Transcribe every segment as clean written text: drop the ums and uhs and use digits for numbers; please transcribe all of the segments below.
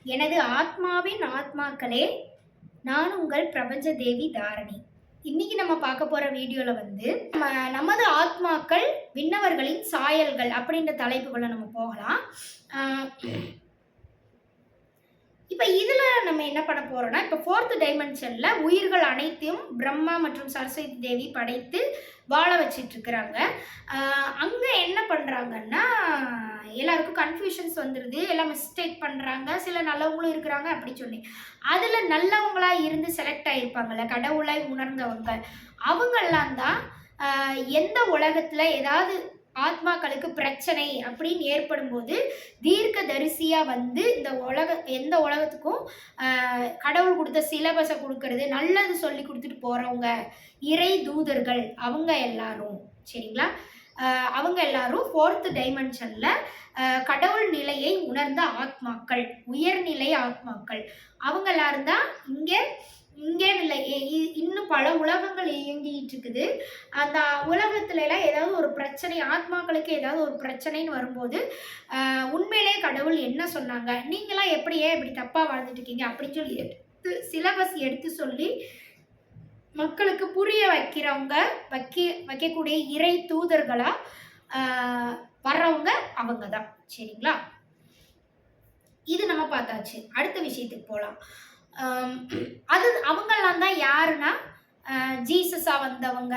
எனது ஆத்மாவின் ஆத்மாக்களே, நான் உங்கள் பிரபஞ்ச தேவி தாரணி. இன்னைக்கு நம்ம பார்க்க போற வீடியோல வந்து நமது ஆத்மாக்கள் விண்ணவர்களின் சாயல்கள் அப்படின்ற தலைப்புக்குள்ள நம்ம போகலாம். இப்போ இதுல நம்ம என்ன பண்ண போறோம்னா, இப்போ 4th டைமென்ஷன்ல உயிர்கள் அனைத்தையும் பிரம்மா மற்றும் சரஸ்வதி தேவி படைத்து வாழ வச்சிட்டு இருக்கிறாங்க. அங்க என்ன பண்றாங்கன்னா, எல்லாருக்கும் கன்ஃபியூஷன்ஸ் வந்துடுது, எல்லாம் மிஸ்டேக் பண்றாங்க, சில நல்லவங்களும் இருக்கிறாங்க அப்படி சொல்லி. அதுல நல்லவங்களா இருந்து செலக்ட் ஆயிருப்பாங்கல்ல, கடவுளை உணர்ந்தவங்க, அவங்கெல்லாம் தான் எந்த உலகத்துல ஏதாவது ஆத்மாக்களுக்கு பிரச்சனை அப்படின்னு ஏற்படும்போது தீர்க்கதரிசியாக வந்து எந்த உலகத்துக்கும் கடவுள் கொடுத்த சிலபஸை கொடுக்கறது, நல்லது சொல்லி கொடுத்துட்டு போகிறவங்க இறை தூதர்கள் அவங்க எல்லாரும். சரிங்களா? அவங்க எல்லாரும் 4th டைமென்ஷனில் கடவுள் நிலையை உணர்ந்த ஆத்மாக்கள், உயர்நிலை ஆத்மாக்கள். அவங்க எல்லாரும் தான் இங்கே இல்லை, இன்னும் பல உலகங்கள் இயங்கிட்டு இருக்குது. அந்த உலகத்துல எல்லாம் ஏதாவது ஒரு பிரச்சனை, ஆத்மாக்களுக்கு ஏதாவது ஒரு பிரச்சனைன்னு வரும்போது உண்மையிலே கடவுள் என்ன சொன்னாங்க, நீங்களாம் ஏன் இப்படி தப்பா வாழ்ந்துட்டு இருக்கீங்க அப்படின்னு சொல்லி எடுத்து சிலபஸ் எடுத்து சொல்லி மக்களுக்கு புரிய வைக்கிறவங்க, வைக்கக்கூடிய இறை தூதர்களா வர்றவங்க அவங்க தான். சரிங்களா? இது நம்ம பார்த்தாச்சு. அடுத்த விஷயத்துக்கு போகலாம். அது அவங்கெல்லாம் தான் யாருன்னா, ஜீசஸா வந்தவங்க,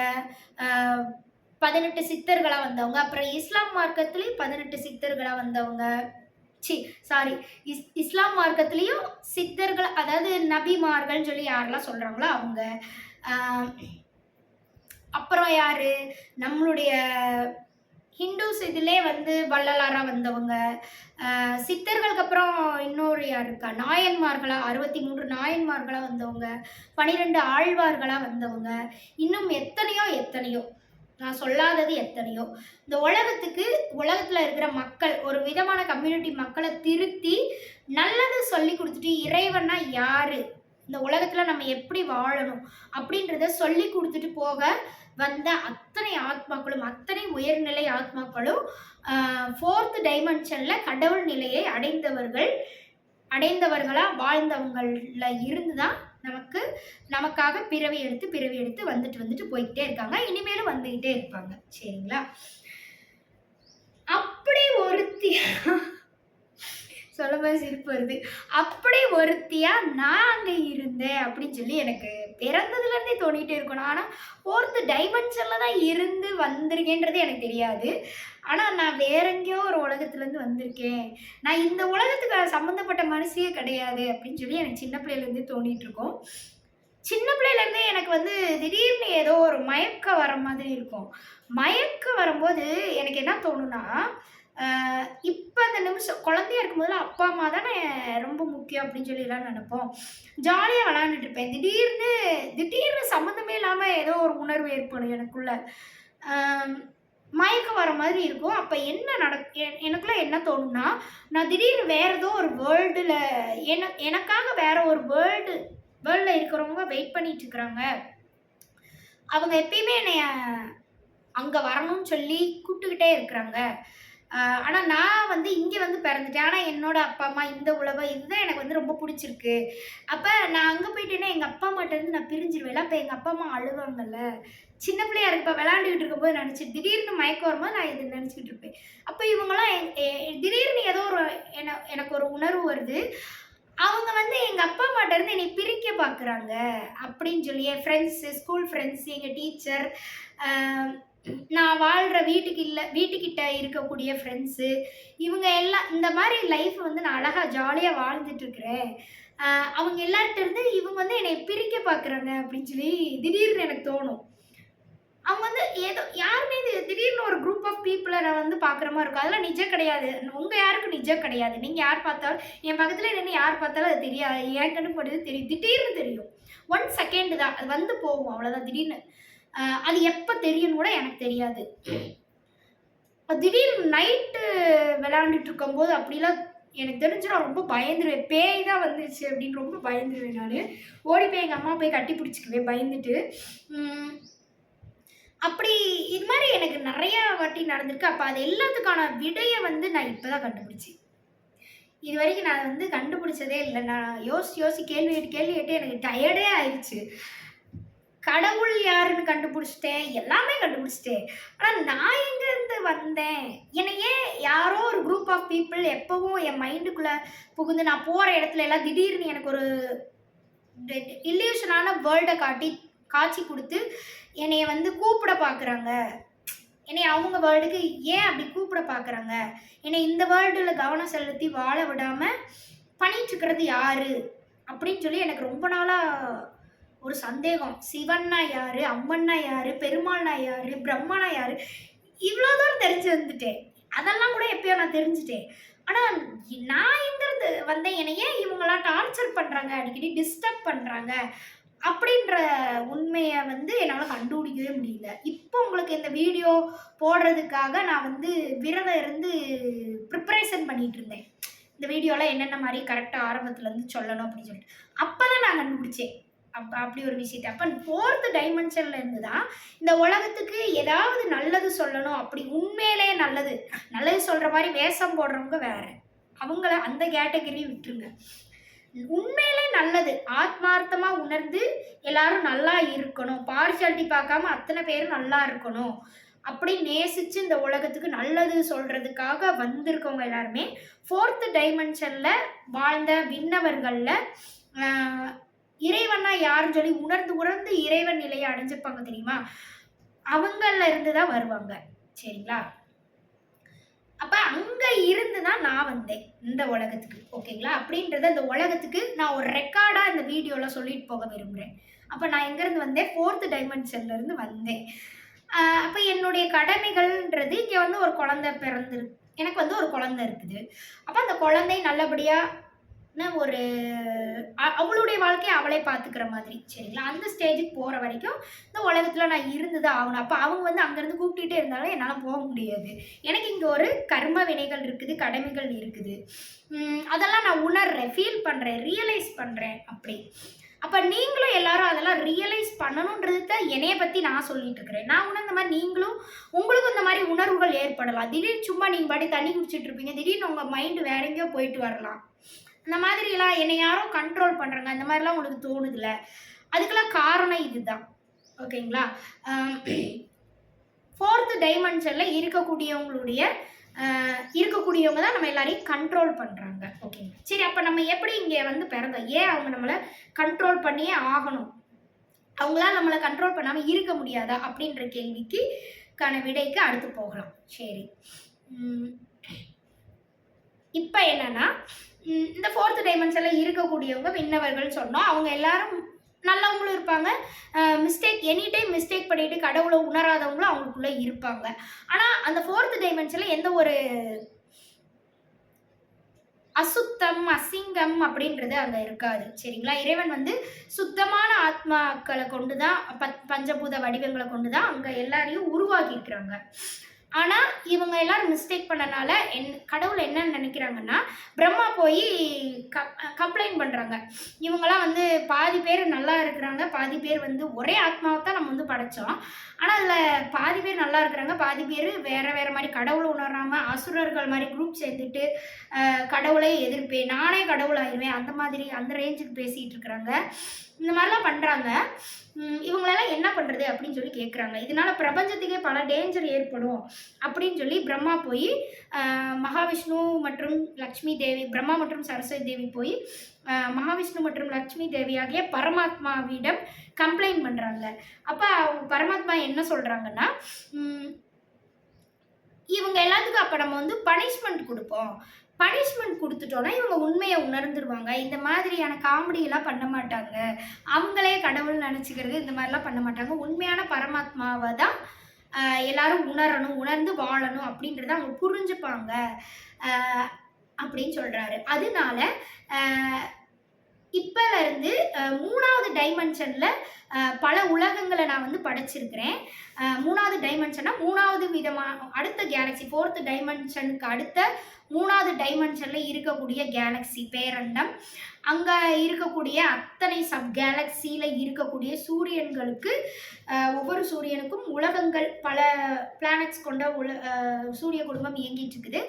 18 சித்தர்களா வந்தவங்க, அப்புறம் இஸ்லாம் மார்க்கத்திலையும் 18 சித்தர்களா வந்தவங்க. இஸ்லாம் மார்க்கத்திலையும் சித்தர்கள், அதாவது நபிமார்கள் சொல்லி யாரெல்லாம் சொல்றாங்களோ அவங்க. அப்புறம் யாரு, நம்மளுடைய ஹிந்துஸ் இதிலே வந்து வள்ளலாரா வந்தவங்க. சித்தர்களுக்கு அப்புறம் இன்னொரு யார் இருக்கா, நாயன்மார்களா, 63 நாயன்மார்களா வந்தவங்க, 12 ஆழ்வார்களா வந்தவங்க, இன்னும் எத்தனையோ நான் சொல்லாதது எத்தனையோ. இந்த உலகத்துல இருக்கிற மக்கள், ஒரு விதமான கம்யூனிட்டி மக்களை திருத்தி நல்லது சொல்லி கொடுத்துட்டு, இறைவனா யாரு, இந்த உலகத்துல நம்ம எப்படி வாழணும் அப்படின்றத சொல்லி கொடுத்துட்டு போக வந்த அத்தனை ஆத்மாக்களும், அத்தனை உயர்நிலை ஆத்மாக்களும் 4th டைமென்ஷன்ல கடவுள் நிலையை அடைந்தவர்களா வாழ்ந்தவங்கள இருந்து தான் நமக்காக பிறவி எடுத்து வந்துட்டு போய்கிட்டே இருக்காங்க, இனிமேலும் வந்துகிட்டே இருப்பாங்க. சரிங்களா? அப்படி ஒருத்தியா சொல்லும்போது சிரிப்பு வருது. அப்படி ஒருத்தியா நான் அங்கே இருந்தேன் அப்படின்னு சொல்லி எனக்கு பிறந்ததுலேருந்தே தோணிகிட்டே இருக்கணும். ஆனால் 4th டைமென்ஷனில் தான் இருந்து வந்திருக்கேன்றது எனக்கு தெரியாது. ஆனால் நான் வேற எங்கேயோ ஒரு உலகத்துலேருந்து வந்திருக்கேன், நான் இந்த உலகத்துக்கு சம்மந்தப்பட்ட மனுஷியே கிடையாது அப்படின்னு சொல்லி எனக்கு சின்ன பிள்ளையிலேருந்தே தோணிகிட்டு இருக்கோம். சின்ன பிள்ளையிலேருந்தே எனக்கு வந்து திடீர்னு ஏதோ ஒரு மயக்கம் வர மாதிரி இருக்கும். மயக்கம் வரும்போது எனக்கு என்ன தோணுன்னா, இப்போ அந்த நிமிஷம் குழந்தையா இருக்கும்போதுல அப்பா அம்மா தானே ரொம்ப முக்கியம் அப்படின்னு சொல்லி எல்லாம் நினைப்போம். ஜாலியாக விளாண்டுட்டு இருப்பேன். திடீர்னு சம்மந்தமே இல்லாமல் ஏதோ ஒரு உணர்வு ஏற்படும் எனக்குள்ள. மயக்கம் வர மாதிரி இருக்கும். அப்போ என்ன எனக்குள்ள என்ன தோணும்னா, நான் திடீர்னு வேற ஏதோ ஒரு வேர்ல்டில் எனக்காக வேற ஒரு வேர்ல்டில் இருக்கிறவங்க வெயிட் பண்ணிட்டு இருக்கிறாங்க. அவங்க எப்பயுமே என்னை அங்கே வரணும்னு சொல்லி கூப்பிட்டுக்கிட்டே இருக்கிறாங்க. ஆனால் நான் வந்து இங்கே வந்து பிறந்துட்டேன். ஆனால் என்னோட அப்பா அம்மா இந்த உலகம் இதுதான் எனக்கு வந்து ரொம்ப பிடிச்சிருக்கு. அப்போ நான் அங்கே போயிட்டேன்னா எங்கள் அப்பா அம்மாட்டேருந்து நான் பிரிஞ்சிருவேன். அப்போ எங்கள் அப்பா அம்மா அழுவாங்கல்ல. சின்ன பிள்ளையா இருக்கப்போ விளாண்டுக்கிட்டு இருக்கும்போது நினச்சிட்டு திடீர்னு மயக்கம் வரும்போது நான் இதை நினச்சிக்கிட்டு இருப்பேன். அப்போ இவங்கெல்லாம் திடீர்னு ஏதோ ஒரு எனக்கு ஒரு உணர்வு வருது. அவங்க வந்து எங்கள் அப்பா அம்மாட்டேருந்து என்னை பிரிக்க பார்க்குறாங்க அப்படின்னு சொல்லி, என் ஃப்ரெண்ட்ஸு, ஸ்கூல் ஃப்ரெண்ட்ஸ், எங்கள் டீச்சர், நான் வாழ்கிற வீட்டுக்கிட்ட இருக்கக்கூடிய ஃப்ரெண்ட்ஸு, இவங்க எல்லாம் இந்த மாதிரி லைஃப் வந்து நான் அழகாக ஜாலியாக வாழ்ந்துட்டுருக்கிறேன். அவங்க எல்லார்கிட்டேருந்து இவங்க வந்து என்னை பிரிக்க பார்க்குறாங்க அப்படின்னு சொல்லி திடீர்னு எனக்கு தோணும். அவங்க வந்து ஏதோ யாருமே திடீர்னு ஒரு குரூப் ஆஃப் பீப்புளை நான் வந்து பார்க்குற மாதிரி இருக்கும். அதெல்லாம் நிஜம் கிடையாது. உங்கள் யாருக்கும் நிஜம் கிடையாது. நீங்கள் யார் பார்த்தாலும், என் பக்கத்தில் நின்று யார் பார்த்தாலும் அது தெரியாது. என் கண்ணு படுது தெரியும், திடீர்னு தெரியும். 1 செகண்ட் தான் அது வந்து போகும், அவ்வளோதான். திடீர்னு அது எப்போ தெரியும்னு கூட எனக்கு தெரியாது. திடீர்னு நைட்டு விளையாண்டுட்டு இருக்கும்போது அப்படிலாம் எனக்கு தெரிஞ்சு நான் ரொம்ப பயந்துருவேன். பேய் தான் வந்துருச்சு அப்படின்னு ரொம்ப பயந்துருவேன். நான் ஓடி போய் எங்கள் அம்மா போய் கட்டி பிடிச்சிக்குவேன் பயந்துட்டு. அப்படி இது மாதிரி எனக்கு நிறைய வாட்டி நடந்திருக்கு. அப்போ அது எல்லாத்துக்கான விடையை வந்து நான் இப்போ தான் கண்டுபிடிச்சேன். இது வரைக்கும் நான் வந்து கண்டுபிடிச்சதே இல்லை. நான் யோசிச்சு கேள்வி கேட்டு எனக்கு டயர்டே ஆயிடுச்சு. கடவுள் யாருன்னு கண்டுபிடிச்சிட்டேன், எல்லாமே கண்டுபிடிச்சிட்டேன். ஆனால் நான் எங்கேருந்து வந்தேன்? என்னையே யாரோ ஒரு குரூப் ஆஃப் பீப்புள் எப்பவும் என் மைண்டுக்குள்ளே புகுந்து நான் போகிற இடத்துல எல்லாம் திடீர்னு எனக்கு ஒரு இல்லியூஷனான வேர்ல்டை காட்சி கொடுத்து என்னைய வந்து கூப்பிட பார்க்குறாங்க. என்னை அவங்க வேர்ல்டுக்கு ஏன் அப்படி கூப்பிட பார்க்குறாங்க? என்னை இந்த வேர்ல்டில் கவனம் செலுத்தி வாழ விடாமல் பண்ணிட்டுருக்கிறது யாரு அப்படின்னு சொல்லி எனக்கு ரொம்ப நாளாக ஒரு சந்தேகம். சிவன்னா யாரு, அம்மன்னா யாரு, பெருமாள்னா யாரு, பிரம்மனா யாரு, இவ்வளோ தூரம் தெரிஞ்சு வந்துட்டேன். அதெல்லாம் கூட எப்பயோ நான் தெரிஞ்சுட்டேன். ஆனால் நான் எங்கிருந்து வந்தேன், என்னை ஏன் இவங்கெல்லாம் டார்ச்சர் பண்ணுறாங்க, அடிக்கடி டிஸ்டர்ப் பண்ணுறாங்க அப்படின்ற உண்மையை வந்து என்னால் கண்டுபிடிக்கவே முடியல. இப்போ உங்களுக்கு இந்த வீடியோ போடுறதுக்காக நான் வந்து விரதம் இருந்து ப்ரிப்பரேஷன் பண்ணிகிட்டு இருந்தேன். இந்த வீடியோவில் என்னென்ன மாதிரி கரெக்டாக ஆரம்பத்துலேருந்து சொல்லணும் அப்படின்னு சொல்லிட்டு அப்போ தான் நான் கண்டுபிடிச்சேன் அப்படி ஒரு விஷயத்தை. அப்போ 4th டைமென்ஷன்ல இருந்து தான் இந்த உலகத்துக்கு ஏதாவது நல்லது சொல்லணும். அப்படி உண்மையிலே நல்லது சொல்கிற மாதிரி வேஷம் போடுறவங்க வேற, அவங்கள அந்த கேட்டகரி விட்டுருங்க. உண்மையிலே நல்லது ஆத்மார்த்தமாக உணர்ந்து எல்லாரும் நல்லா இருக்கணும், பார்ஷாலிட்டி பார்க்காம அத்தனை பேரும் நல்லா இருக்கணும் அப்படி நேசித்து இந்த உலகத்துக்கு நல்லது சொல்கிறதுக்காக வந்திருக்கவங்க எல்லாருமே 4th டைமென்ஷனில் வாழ்ந்த விண்ணவர்களில் இறைவனா யாருன்னு சொல்லி உணர்ந்து இறைவன் நிலையை அடைஞ்சிருப்பாங்க தெரியுமா, அவங்கள இருந்து தான் வருவாங்க. சரிங்களா? அப்போ அங்கே இருந்து தான் நான் வந்தேன் இந்த உலகத்துக்கு. ஓகேங்களா? அப்படின்றத இந்த உலகத்துக்கு நான் ஒரு ரெக்கார்டாக இந்த வீடியோவில் சொல்லிட்டு போக விரும்புகிறேன். அப்போ நான் எங்கேருந்து வந்தேன்? 4th டைமென்ஷன்லேருந்து வந்தேன். அப்போ என்னுடைய கடமைகள்ன்றது இங்கே வந்து ஒரு குழந்தை எனக்கு வந்து ஒரு குழந்தை இருக்குது. அப்போ அந்த குழந்தை நல்லபடியாக ஒரு அவளுடைய வாழ்க்கையை அவளே பார்த்துக்கிற மாதிரி. சரிங்களா? அந்த ஸ்டேஜுக்கு போகிற வரைக்கும் இந்த உலகத்தில் நான் இருந்து தான் ஆகணும். அப்போ அவங்க வந்து அங்கேருந்து கூப்பிட்டுட்டே இருந்தாலும் என்னால் போக முடியாது. எனக்கு இங்கே ஒரு கர்ம வினைகள் இருக்குது, கடமைகள் இருக்குது. அதெல்லாம் நான் உணர்றேன், ஃபீல் பண்ணுறேன், ரியலைஸ் பண்ணுறேன். அப்படி அப்போ நீங்களும் எல்லாரும் அதெல்லாம் ரியலைஸ் பண்ணணுன்றது தான் என்னைய பற்றி நான் சொல்லிட்டு இருக்கிறேன். நான் உணர்ந்த மாதிரி நீங்களும் உங்களுக்கும் இந்த மாதிரி உணர்வுகள் ஏற்படலாம். திடீர்னு சும்மா நீங்கள் பாட்டி தண்ணி குடிச்சிட்டு இருப்பீங்க, திடீர்னு உங்கள் மைண்டு வேற எங்கேயோ போயிட்டு வரலாம். இந்த மாதிரிலாம் என்னை யாரோ கண்ட்ரோல் பண்ணுறாங்க, இந்த மாதிரிலாம் உங்களுக்கு தோணுதில்ல, அதுக்கெல்லாம் காரணம் இதுதான். ஓகேங்களா? 4th டைமென்ஷனில் இருக்கக்கூடியவங்க தான் நம்ம எல்லாரையும் கண்ட்ரோல் பண்ணுறாங்க. ஓகேங்களா? சரி, அப்போ நம்ம எப்படி இங்கே வந்து பிறந்தோம்? ஏன் அவங்க நம்மளை கண்ட்ரோல் பண்ணியே ஆகணும்? அவங்களாம் நம்மளை கண்ட்ரோல் பண்ணாமல் இருக்க முடியாதா அப்படின்ற கேள்விக்கான விடைக்கு அடுத்து போகலாம். சரி, இப்போ என்னன்னா இந்த 4th டைமென்ஷனில் இருக்கக்கூடியவங்க விண்ணவர்கள் சொன்னோம். அவங்க எல்லாரும் நல்லவங்களும் இருப்பாங்க, எனி டைம் மிஸ்டேக் பண்ணிட்டு கடவுளை உணராதவங்களும் அவங்களுக்குள்ளே இருப்பாங்க. ஆனால் அந்த 4th டைமென்ஷனில் எந்த ஒரு அசுத்தம் அசிங்கம் அப்படின்றது அங்கே இருக்காது. சரிங்களா? இறைவன் வந்து சுத்தமான ஆத்மாக்களை கொண்டு தான் பஞ்சபூத வடிவங்களை கொண்டு தான் அங்கே எல்லாரையும் உருவாக்கி இருக்கிறாங்க. ஆனால் இவங்க எல்லாரும் மிஸ்டேக் பண்ணனால கடவுள் என்ன நினைக்கிறாங்கன்னா, பிரம்மா போய் கம்ப்ளைண்ட் பண்ணுறாங்க. இவங்கெல்லாம் வந்து பாதி பேர் நல்லா இருக்கிறாங்க, பாதி பேர் வந்து ஒரே ஆத்மாவை தான் நம்ம வந்து படைத்தோம். ஆனால் அதில் பாதி பேர் நல்லா இருக்கிறாங்க, பாதி பேர் வேறு மாதிரி கடவுளை உணராமல் அசுரர்கள் மாதிரி குரூப் சேர்ந்துட்டு கடவுளை எதிர்ப்பேன், நானே கடவுள் ஆயிடுவேன், அந்த ரேஞ்சுக்கு பேசிகிட்டு இருக்கிறாங்க. இந்த மாதிரிலாம் பண்ணுறாங்க. இவங்களெல்லாம் என்ன பண்ணுறது அப்படின்னு சொல்லி கேட்குறாங்க. இதனால் பிரபஞ்சத்துக்கே பல டேஞ்சர் ஏற்படும் அப்படின்னு சொல்லி பிரம்மா போய் மகாவிஷ்ணு மற்றும் லக்ஷ்மி தேவி, பிரம்மா மற்றும் சரஸ்வதி தேவி போய் மகாவிஷ்ணு மற்றும் லக்ஷ்மி தேவி ஆகிய பரமாத்மாவிடம் கம்ப்ளைண்ட் பண்ணுறாங்க. அப்போ அவங்க பரமாத்மா என்ன சொல்கிறாங்கன்னா, இவங்க எல்லாத்துக்கும் அப்போ நம்ம வந்து பனிஷ்மெண்ட் கொடுத்துட்டோன்னா இவங்க உண்மையை உணர்ந்துருவாங்க. இந்த மாதிரியான காமெடியெல்லாம் பண்ண மாட்டாங்க, அவங்களே கடவுள் நினச்சிக்கிறது இந்த மாதிரிலாம் பண்ண மாட்டாங்க. உண்மையான பரமாத்மாவை தான் எல்லாரும் உணர்ந்து வாழணும் அப்படின்றத அவங்க புரிஞ்சுப்பாங்க அப்படின்னு சொல்கிறாரு. அதனால இப்பல இருந்து 3வது டைமென்ஷன்ல பல உலகங்களை நான் வந்து படைச்சிருக்கிறேன். 3வது டைமென்ஷனா 3வது விதமான அடுத்த கேலக்ஸி 4th டைமென்ஷனுக்கு அடுத்த 3வது டைமென்ஷன்ல இருக்கக்கூடிய கேலக்ஸி பேரண்டம். அங்க இருக்கக்கூடிய அத்தனை சப் கேலக்சியில இருக்கக்கூடிய சூரியன்களுக்கு ஒவ்வொரு சூரியனுக்கும் உலகங்கள் பல பிளானட்ஸ் கொண்ட சூரிய குடும்பம் இயங்கிட்டு இருக்குது.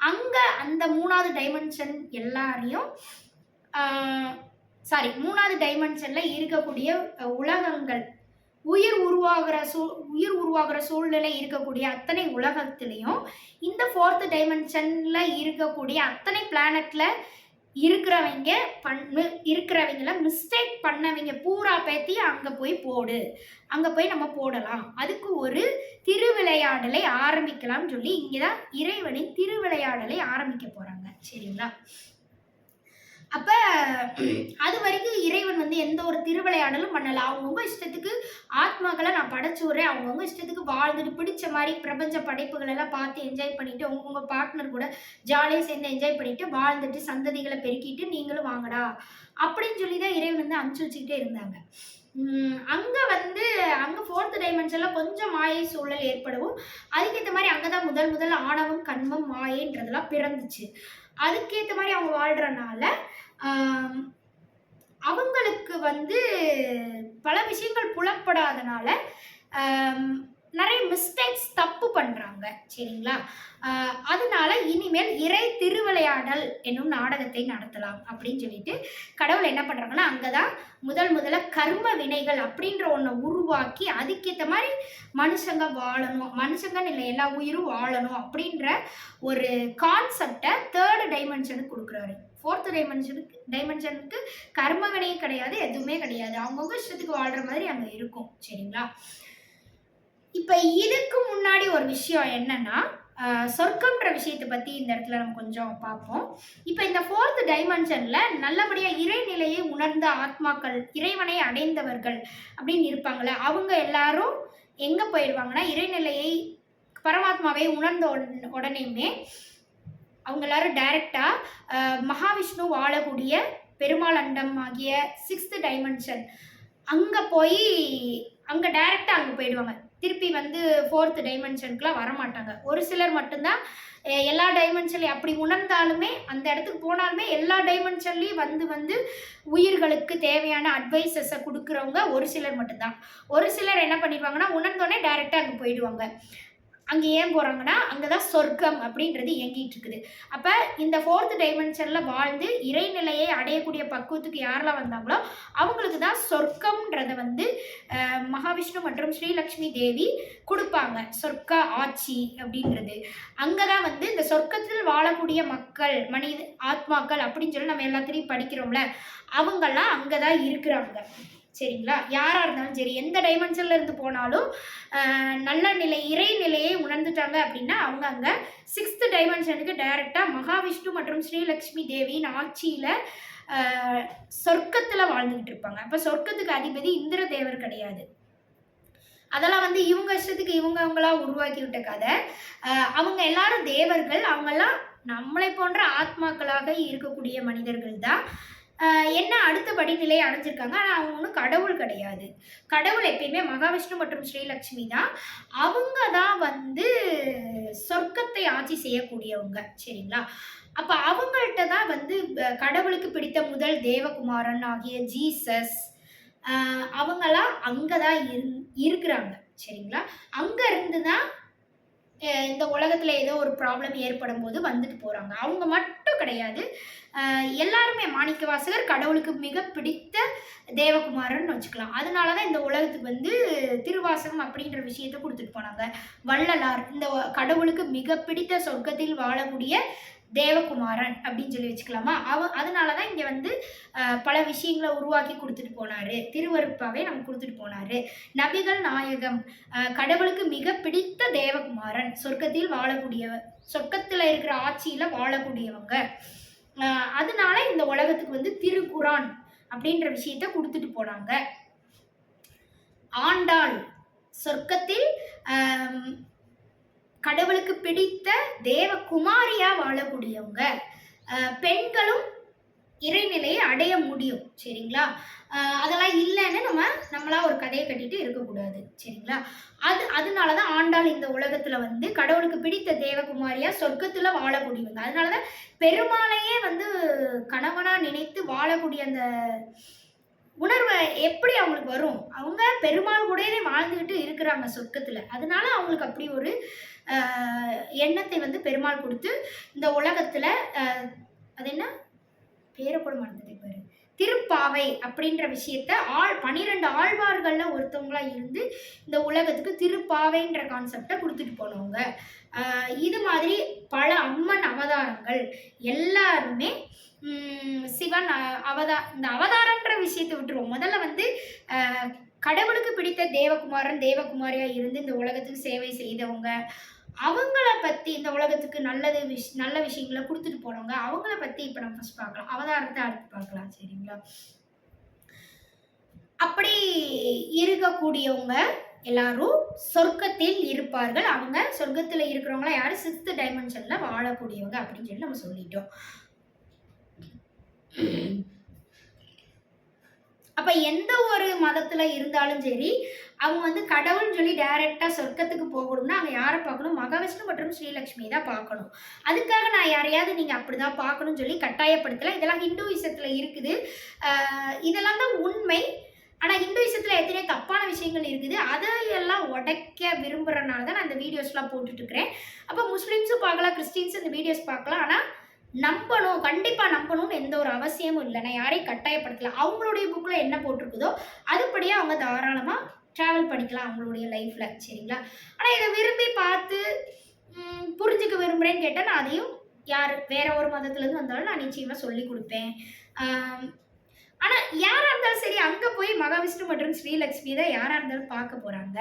அங்க அந்த 3வது டைமென்ஷன் எல்லாரையும் 3வது டைமென்ஷன்ல இருக்கக்கூடிய உலகங்கள் உயிர் உருவாகிற சூழ்நிலை இருக்கக்கூடிய அத்தனை உலகத்திலையும் இந்த 4th டைமென்ஷன்ல இருக்கக்கூடிய அத்தனை பிளானட்ல இருக்கிறவங்கள மிஸ்டேக் பண்ணவங்க பூரா பேத்தி அங்க போய் போடு, அங்க போய் நம்ம போடலாம், அதுக்கு ஒரு திருவிளையாடலை ஆரம்பிக்கலாம்னு சொல்லி இங்கதான் இறைவனின் திருவிளையாடலை ஆரம்பிக்க போறாங்க. சரிங்களா? அப்ப அது வரைக்கும் இறைவன் வந்து எந்த ஒரு திருவிளையாடலும் பண்ணல. அவங்கவுங்க இஷ்டத்துக்கு ஆத்மாக்களை நான் படைச்சு விடுறேன், அவங்கவுங்க இஷ்டத்துக்கு வாழ்ந்துட்டு பிடிச்ச மாதிரி பிரபஞ்ச படைப்புகள் எல்லாம் பார்த்து என்ஜாய் பண்ணிட்டு உங்க பார்ட்னர் கூட ஜாலியாக சேர்ந்து என்ஜாய் பண்ணிட்டு வாழ்ந்துட்டு சந்ததிகளை பெருக்கிட்டு நீங்களும் வாங்கடா அப்படின்னு சொல்லி தான் இறைவன் வந்து அனுப்பிச்சு வச்சுக்கிட்டே இருந்தாங்க. அங்க வந்து அங்க 4th டைமென்ஷன்ல கொஞ்சம் மாயை சூழல் ஏற்படவும் அதுக்கேற்ற மாதிரி அங்கதான் முதல்ல ஆணவம் கண்மம் மாயைன்றதெல்லாம் பிறந்துச்சு. அதுக்கேற்ற மாதிரி அவங்க வாழ்றனால அவங்களுக்கு வந்து பல விஷயங்கள் புலப்படாதனால நிறைய மிஸ்டேக்ஸ் தப்பு பண்றாங்க. சரிங்களா? அதனால இனிமேல் இறை திருவிளையாடல் என்னும் நாடகத்தை நடத்தலாம் அப்படின்னு சொல்லிட்டு கடவுள் என்ன பண்றாங்கன்னா அங்கதான் முதல்ல கர்ம வினைகள் அப்படின்ற ஒன்றை உருவாக்கி அதுக்கேற்ற மாதிரி மனுஷங்க வாழணும், மனுஷங்கன்னு இல்லை எல்லா உயிரும் வாழணும் அப்படின்ற ஒரு கான்செப்டை 3rd டைமென்ஷனுக்கு கொடுக்குறாரு. 4th டைமென்ஷனுக்கு கர்ம வினையும் கிடையாது, எதுவுமே கிடையாது, அவங்கவுங்க இஷ்டத்துக்கு வாழ்ற மாதிரி அங்க இருக்கும். சரிங்களா? இப்ப இதுக்கு முன்னாடி ஒரு விஷயம் என்னன்னா சொர்க்கம்ன்ற விஷயத்தை பத்தி இந்த இடத்துல நம்ம கொஞ்சம் பார்ப்போம். இப்ப இந்த 4th டைமென்ஷன்ல நல்லபடியா இறைநிலையை உணர்ந்த ஆத்மாக்கள், இறைவனை அடைந்தவர்கள் அப்படின்னு இருப்பாங்களே, அவங்க எல்லாரும் எங்க போயிடுவாங்கன்னா இறைநிலையை பரமாத்மாவை உணர்ந்த உடனேயுமே அவங்க எல்லாரும் டைரக்டா மகாவிஷ்ணு வாழக்கூடிய பெருமாள் அண்டம் ஆகிய 6th டைமென்ஷன் அங்க போய் அங்க டைரக்டா அங்க போயிடுவாங்க. திருப்பி வந்து 4th டைமென்ஷனுக்குலாம் வரமாட்டாங்க. ஒரு சிலர் மட்டும்தான் எல்லா டைமென்ஷன்லையும் அப்படி உணர்ந்தாலுமே அந்த இடத்துக்கு போனாலுமே எல்லா டைமென்ஷன்லையும் வந்து உயிர்களுக்கு தேவையான அட்வைசஸை கொடுக்குறவங்க ஒரு சிலர் மட்டும்தான். ஒரு சிலர் என்ன பண்ணிடுவாங்கன்னா உணர்ந்தோடனே டைரெக்டாக அங்கே போயிடுவாங்க. அங்கே ஏன் போகிறாங்கன்னா அங்கே தான் சொர்க்கம் அப்படின்றது இயங்கிட்டு இருக்குது. அப்போ இந்த 4th டைமென்ஷனில் வாழ்ந்து இறைநிலையை அடையக்கூடிய பக்குவத்துக்கு யாரெல்லாம் வந்தாங்களோ அவங்களுக்கு தான் சொர்க்கம்ன்றதை வந்து மகாவிஷ்ணு மற்றும் ஸ்ரீலக்ஷ்மி தேவி கொடுப்பாங்க. சொர்க்க ஆட்சி அப்படின்றது அங்கே தான் வந்து இந்த சொர்க்கத்தில் வாழக்கூடிய மக்கள் மனித ஆத்மாக்கள் அப்படின்னு சொல்லி நம்ம எல்லாத்திலையும் படிக்கிறோம்ல, அவங்கெல்லாம் அங்கே தான் இருக்கிறாங்க. சரிங்களா? யாராக இருந்தாலும் சரி எந்த டைமென்ஷன்ல இருந்து போனாலும் நல்ல நிலை இறைநிலையை உணர்ந்துட்டாங்க அப்படின்னா அவங்க அங்கே 6th டைமென்ஷனுக்கு டைரெக்டாக மகாவிஷ்ணு மற்றும் ஸ்ரீலக்ஷ்மி தேவியின் ஆட்சியில் சொர்க்கத்தில் வாழ்ந்துகிட்டு இருப்பாங்க. அப்போ சொர்க்கத்துக்கு அதிபதி இந்திர தேவர் கிடையாது. அதெல்லாம் வந்து இவங்க இஷ்டத்துக்கு அவங்களா உருவாக்கி விட்ட கதை. அவங்க எல்லாரும் தேவர்கள், அவங்கெல்லாம் நம்மளை போன்ற ஆத்மாக்களாக இருக்கக்கூடிய மனிதர்கள் தான். என்ன அடுத்த படிநிலையை அடைஞ்சிருக்காங்க. ஆனால் அவங்க ஒன்றும் கடவுள் கிடையாது. கடவுள் எப்பயுமே மகாவிஷ்ணு மற்றும் ஸ்ரீலக்ஷ்மி தான். அவங்க தான் வந்து சொர்க்கத்தை ஆட்சி செய்யக்கூடியவங்க. சரிங்களா? அப்போ அவங்கள்ட்ட தான் வந்து கடவுளுக்கு பிடித்த முதல் தேவகுமாரன் ஆகிய ஜீசஸ் அவங்கெல்லாம் அங்கே தான் இருக்கிறாங்க. சரிங்களா? அங்கே இருந்து தான் இந்த உலகத்தில் ஏதோ ஒரு ப்ராப்ளம் ஏற்படும் போது வந்துட்டு போகிறாங்க. அவங்க மட்டும் கிடையாது, எல்லாருமே மாணிக்கவாசகர் கடவுளுக்கு மிக பிடித்த தேவகுமாரன் வச்சுக்கலாம். அதனால தான் இந்த உலகத்துக்கு வந்து திருவாசகம் அப்படின்ற விஷயத்தை கொடுத்துட்டு போனாங்க. வள்ளலார் இந்த கடவுளுக்கு மிக பிடித்த சொர்க்கத்தில் வாழக்கூடிய தேவகுமாரன் அப்படின்னு சொல்லி வச்சுக்கலாமா. அதனால தான் இங்கே வந்து பல விஷயங்களை உருவாக்கி கொடுத்துட்டு போனாரு. திருவருப்பாவே நமக்கு கொடுத்துட்டு போனாரு. நபிகள் நாயகம் கடவுளுக்கு மிக பிடித்த தேவகுமாரன், சொர்க்கத்தில் வாழக்கூடியவர், சொர்க்கத்தில் இருக்கிற ஆட்சியில் வாழக்கூடியவங்க. அதனால இந்த உலகத்துக்கு வந்து திருக்குரான் அப்படின்ற விஷயத்த கொடுத்துட்டு போனாங்க. ஆண்டாள் சொர்க்கத்தில் கடவுளுக்கு பிடித்த தேவகுமாரியா வாழக்கூடியவங்க. பெண்களும் இறைநிலையை அடைய முடியும். சரிங்களா? அதெல்லாம் இல்லைன்னு நம்மளா ஒரு கதையை கட்டிட்டு இருக்கக்கூடாது. சரிங்களா? அதனால தான் ஆண்டாள் இந்த உலகத்துல வந்து கடவுளுக்கு பிடித்த தேவகுமாரியா சொர்க்கத்துல வாழக்கூடியவங்க. அதனால தான் பெருமாளையே வந்து கணவனா நினைத்து வாழக்கூடிய அந்த உணர்வை எப்படி அவங்களுக்கு வரும்? அவங்க பெருமாள் கூடயே வாழ்ந்துகிட்டு இருக்கிறாங்க சொர்க்கத்துல. அதனால அவங்களுக்கு அப்படி ஒரு எண்ணத்தை வந்து பெருமாள் கொடுத்து இந்த உலகத்துல அது என்ன பேரை கூட மறந்துட்டே பாரு, திருப்பாவை அப்படின்ற விஷயத்த 12 ஆழ்வார்கள்ல ஒருத்தவங்களா இருந்து இந்த உலகத்துக்கு திருப்பாவைன்ற கான்செப்டை கொடுத்துட்டு போனவங்க. இது மாதிரி பல அம்மன் அவதாரங்கள் எல்லாருமே சிவன் இந்த அவதாரன்ற விஷயத்தை விட்டுருவோம். முதல்ல வந்து கடவுளுக்கு பிடித்த தேவகுமாரன் தேவகுமாரியா இருந்து இந்த உலகத்துக்கு சேவை செய்தவங்க, அவங்கள பத்தி இந்த உலகத்துக்கு நல்ல விஷயங்களை கொடுத்துட்டு போனவங்க, அவங்கள பத்தி இப்ப நம்ம ஃபர்ஸ்ட் பார்க்கலாம். அவதாரத்தை அடுத்து பார்க்கலாம். சரிங்களா? அப்படி இருக்கக்கூடியவங்க எல்லாரும் சொர்க்கத்தில் இருப்பார்கள். அவங்க சொர்க்கத்துல இருக்கிறவங்கள யாரு 6th டைமென்ஷன்ல வாழக்கூடியவங்க அப்படின்னு சொல்லி நம்ம சொல்லிட்டோம். அப்ப எந்த ஒரு மதத்துல இருந்தாலும் சரி, அவங்க வந்து கடவுள்னு சொல்லி டைரக்டா சொர்க்கத்துக்கு போகணும்னா அங்க யாரை பார்க்கணும்? மகாவிஷ்ணு மற்றும் ஸ்ரீலக்ஷ்மி தான் பார்க்கணும். அதுக்காக நான் யாரையாவது நீங்க அப்படிதான் பார்க்கணும்னு சொல்லி கட்டாயப்படுத்தல. இதெல்லாம் ஹிந்துவிசத்துல இருக்குது. இதெல்லாம் தான் உண்மை. ஆனா ஹிந்துவிசத்துல எத்தனையோ தப்பான விஷயங்கள் இருக்குது. அதையெல்லாம் உடைக்க விரும்புறதுனால தான் நான் இந்த வீடியோஸ்லாம் போட்டுட்டு இருக்கிறேன். அப்ப முஸ்லிம்ஸும் பார்க்கலாம், கிறிஸ்டின்ஸும் இந்த வீடியோஸ் பார்க்கலாம். ஆனா நம்பணும், கண்டிப்பா நம்பணும்னு எந்த ஒரு அவசியமும் இல்லை. நான் யாரையும் கட்டாயப்படுத்தல. அவங்களுடைய புக்ல என்ன போட்டிருக்குதோ அதுபடியே அவங்க தாராளமா டிராவல் பண்ணிக்கலாம் அவங்களுடைய லைஃப்ல. சரிங்களா? ஆனா இதை விரும்பி பார்த்து புரிஞ்சுக்க விரும்புறேன்னு கேட்டா நான் அதையும் வேற ஒரு மதத்துல இருந்து வந்தாலும் நான் நிச்சயமா சொல்லி கொடுப்பேன். ஆனா யாரா இருந்தாலும் சரி, அங்க போய் மகாவிஷ்ணு மற்றும் ஸ்ரீலக்ஷ்மி தான் யாரா இருந்தாலும் பார்க்க போறாங்க.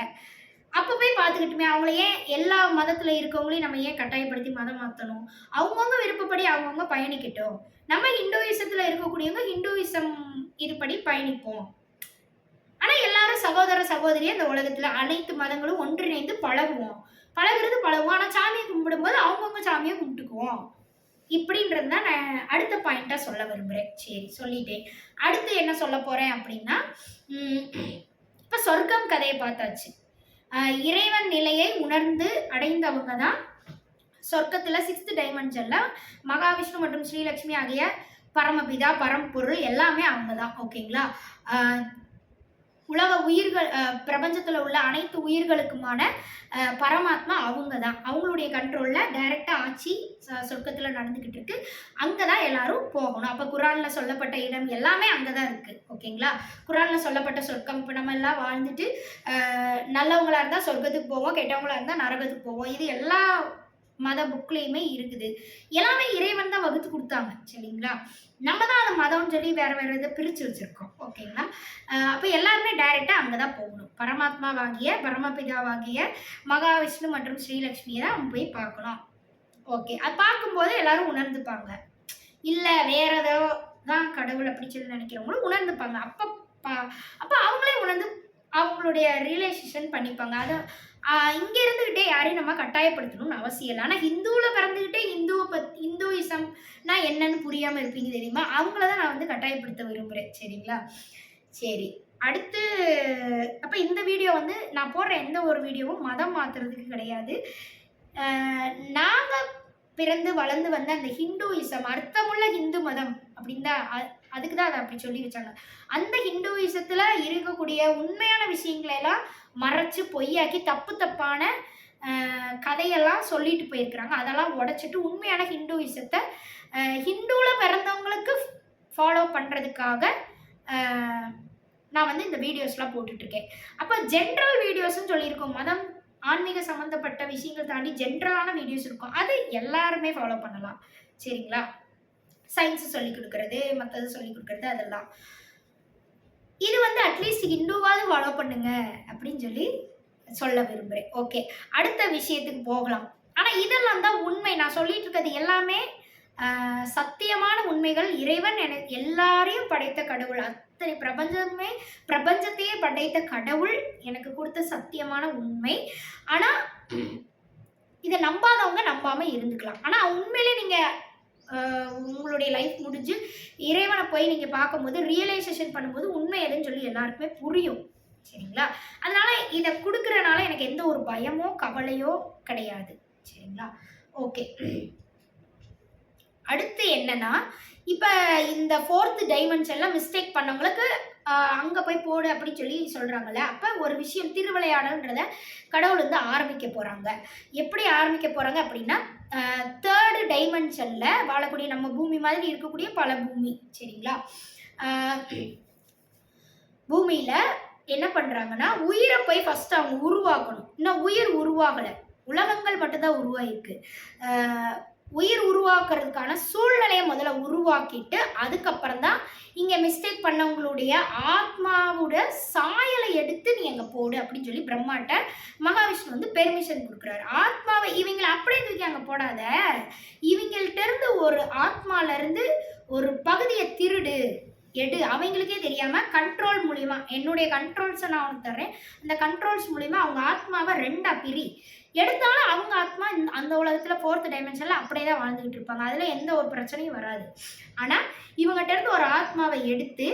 அப்ப போய் பார்த்துக்கிட்டுமே அவங்கள ஏன் எல்லா மதத்துல இருக்கவங்களையும் நம்ம ஏன் கட்டாயப்படுத்தி மதம் மாற்றணும்? அவங்கவுங்க விருப்பப்படி அவங்கவுங்க பயணிக்கட்டும். நம்ம ஹிந்துவிசத்துல இருக்கக்கூடியவங்க ஹிந்துவிசம் இதுபடி பயணிப்போம். ஆனா எல்லாரும் சகோதர சகோதரியா இந்த உலகத்துல அனைத்து மதங்களும் ஒன்றிணைந்து பழகுவோம். பழகுவோம். ஆனா சாமியை கும்பிடும்போது அவங்கவுங்க சாமியை கும்பிட்டுக்குவோம். இப்படின்றது தான் நான் அடுத்த பாயிண்டா சொல்ல விரும்புறேன். சரி, சொல்லிட்டேன். அடுத்து என்ன சொல்ல போறேன் அப்படின்னா, இப்ப சொர்க்கம் கதையை பார்த்தாச்சு. இறைவன் நிலையை உணர்ந்து அடைந்தவங்க தான் சொர்க்கத்துல 6th டைமென்ஷன்ல மகாவிஷ்ணு மற்றும் ஸ்ரீலக்ஷ்மி ஆகிய பரமபிதா பரம்பொருள் எல்லாமே அவங்க தான். ஓகேங்களா? உலக உயிர்கள், பிரபஞ்சத்துல உள்ள அனைத்து உயிர்களுக்குமான பரமாத்மா அவங்க தான். அவங்களுடைய கண்ட்ரோல்ல டைரக்டா ஆட்சி சொர்க்கத்துல நடந்துகிட்டு இருக்கு. அங்கதான் எல்லாரும் போகணும். அப்ப குரான்ல சொல்லப்பட்ட இடம் எல்லாமே அங்கதான் இருக்கு. ஓகேங்களா? குரான்ல சொல்லப்பட்ட சொர்க்கம். இப்ப நம்ம எல்லாம் வாழ்ந்துட்டு நல்லவங்களா இருந்தா சொர்க்கத்துக்கு போவோம், கெட்டவங்களா இருந்தா நரகத்துக்கு போவோம். இது எல்லா மத புக்லேயுமே இருக்குது. எல்லாமே இறைவன் தான் வகுத்து கொடுத்தாங்க. சரிங்களா? நம்ம தான் அந்த மதம்னு சொல்லி வேற வேற இதை பிரிச்சு வச்சிருக்கோம். ஓகேங்களா? அப்போ எல்லாருமே டைரக்டா அங்கதான் போகணும். பரமாத்மாவாகிய பரமபிதாவாகிய மகாவிஷ்ணு மற்றும் ஸ்ரீலக்ஷ்மியை தான் அவங்க போய் பார்க்கணும். ஓகே, அது பார்க்கும்போது எல்லாரும் உணர்ந்துப்பாங்க. இல்ல வேற ஏதோ தான் கடவுள் அப்படி சொல்லி நினைக்கிறவங்களும் உணர்ந்துப்பாங்க. அப்ப அவங்களே உணர்ந்து அவங்களுடைய ரிலேஷன் பண்ணிப்பாங்க. அதை இங்க இருந்துகிட்டே யாரையும் நம்ம கட்டாயப்படுத்தணும்னு அவசியம் இல்லை. ஆனா ஹிந்துவில் பிறந்துகிட்டே ஹிந்துயிசம்னா என்னன்னு புரியாம இருப்பீங்க தெரியுமா? அவங்களதான் நான் வந்து கட்டாயப்படுத்த விரும்புறேன். சரிங்களா? சரி, அடுத்து அப்ப இந்த வீடியோ வந்து நான் போடுற எந்த ஒரு வீடியோவும் மதம் மாத்துறதுக்கு கிடையாது. நாங்க பிறந்து வளர்ந்து வந்த அந்த ஹிந்துயிசம், அர்த்தமுள்ள ஹிந்து மதம் அப்படின்னு தான், அதுக்கு தான் அதை அப்படி சொல்லி வச்சாங்க. அந்த ஹிந்துயிசத்துல இருக்கக்கூடிய உண்மையான விஷயங்களை எல்லாம் மறைச்சு பொய்யாக்கி தப்பான கதையெல்லாம் சொல்லிட்டு போயிருக்கிறாங்க. அதெல்லாம் உடைச்சிட்டு உண்மையான ஹிந்துயிசத்தை ஹிந்துல பிறந்தவங்களுக்கு ஃபாலோ பண்றதுக்காக நான் வந்து இந்த வீடியோஸ்லாம் போட்டுட்டு இருக்கேன். அப்ப ஜென்ரல் வீடியோஸ்ன்னு சொல்லியிருக்கோம். மதம் ஆன்மீக சம்பந்தப்பட்ட விஷயங்கள் தாண்டி ஜென்ரலான வீடியோஸ் இருக்கும். அது எல்லாருமே ஃபாலோ பண்ணலாம். சரிங்களா? சயின்ஸ் சொல்லி கொடுக்கறது, மற்றது சொல்லி கொடுக்கறது, அதெல்லாம் இது வந்து அட்லீஸ்ட் ஹிந்துவாவது ஃபாலோ பண்ணுங்க அப்படின்னு சொல்லி சொல்ல விரும்புறேன். ஓகே, அடுத்த விஷயத்துக்கு போகலாம். ஆனா இதெல்லாம் தான் உண்மை. நான் சொல்லிட்டு இருக்கிறது எல்லாமே சத்தியமான உண்மைகள். இறைவன் எல்லாரையும் படைத்த கடவுள், அத்தனை பிரபஞ்சத்தையே படைத்த கடவுள் எனக்கு கொடுத்த சத்தியமான உண்மை. ஆனா இதை நம்பாதவங்க நம்பாம இருந்துக்கலாம். ஆனா உண்மையிலே நீங்க உங்களுடைய லைஃப் முடிஞ்சு இறைவனை போய் நீங்கள் பார்க்கும்போது ரியலைசேஷன் பண்ணும்போது உண்மை எதுன்னு சொல்லி எல்லாருக்குமே புரியும். சரிங்களா? அதனால இதை கொடுக்குறனால எனக்கு எந்த ஒரு பயமோ கவலையோ கிடையாது. சரிங்களா? ஓகே. அடுத்து என்னன்னா, இப்போ இந்த 4th டைமென்ஷன்ல மிஸ்டேக் பண்ணவங்களுக்கு அங்கே போய் போடு அப்படின்னு சொல்லி சொல்கிறாங்கல்ல. அப்போ ஒரு விஷயம் திருவிளையாடல்ன்றத கடவுள் வந்து ஆரம்பிக்க போகிறாங்க. எப்படி ஆரம்பிக்க போகிறாங்க அப்படின்னா, 3rd டைமென்ஷனில் வாழக்கூடிய நம்ம பூமி மாதிரி இருக்கக்கூடிய பல பூமி. சரிங்களா? பூமியில் என்ன பண்ணுறாங்கன்னா, உயிரை போய் ஃபஸ்ட்டு அவங்க உருவாக்கணும். இன்னும் உயிர் உருவாகலை, உலகங்கள் மட்டும்தான் உருவாயிருக்கு. உயிர் உருவாக்குறதுக்கான சூழ்நிலையை முதல்ல உருவாக்கிட்டு அதுக்கப்புறம் தான் இங்கே மிஸ்டேக் பண்ணவங்களுடைய ஆத்மாவோட சாயலை எடுத்து நீ அங்கே போடு அப்படின்னு சொல்லி பிரம்மாட்ட மகாவிஷ்ணு வந்து பெர்மிஷன் கொடுக்குறாரு. ஆத்மாவை இவங்களை அப்படியே தூக்கி அங்கே போடாத, இவங்கள்ட்ட இருந்து ஒரு ஆத்மாலேருந்து ஒரு பகுதியை திருடு எடு, அவங்களுக்கே தெரியாமல் கண்ட்ரோல் மூலிமா, என்னுடைய கண்ட்ரோல்ஸை நான் அவனுக்கு தர்றேன், அந்த கண்ட்ரோல்ஸ் மூலிமா அவங்க ஆத்மாவை 2ஆ பிரி எடுத்தாலும் அவங்க ஆத்மா அந்த உலகத்தில் 4th டைமென்ஷனில் அப்படியே தான் வாழ்ந்துக்கிட்டு இருப்பாங்க. அதில் எந்த ஒரு பிரச்சனையும் வராது. ஆனால் இவங்ககிட்ட இருந்து ஒரு ஆத்மாவை எடுத்து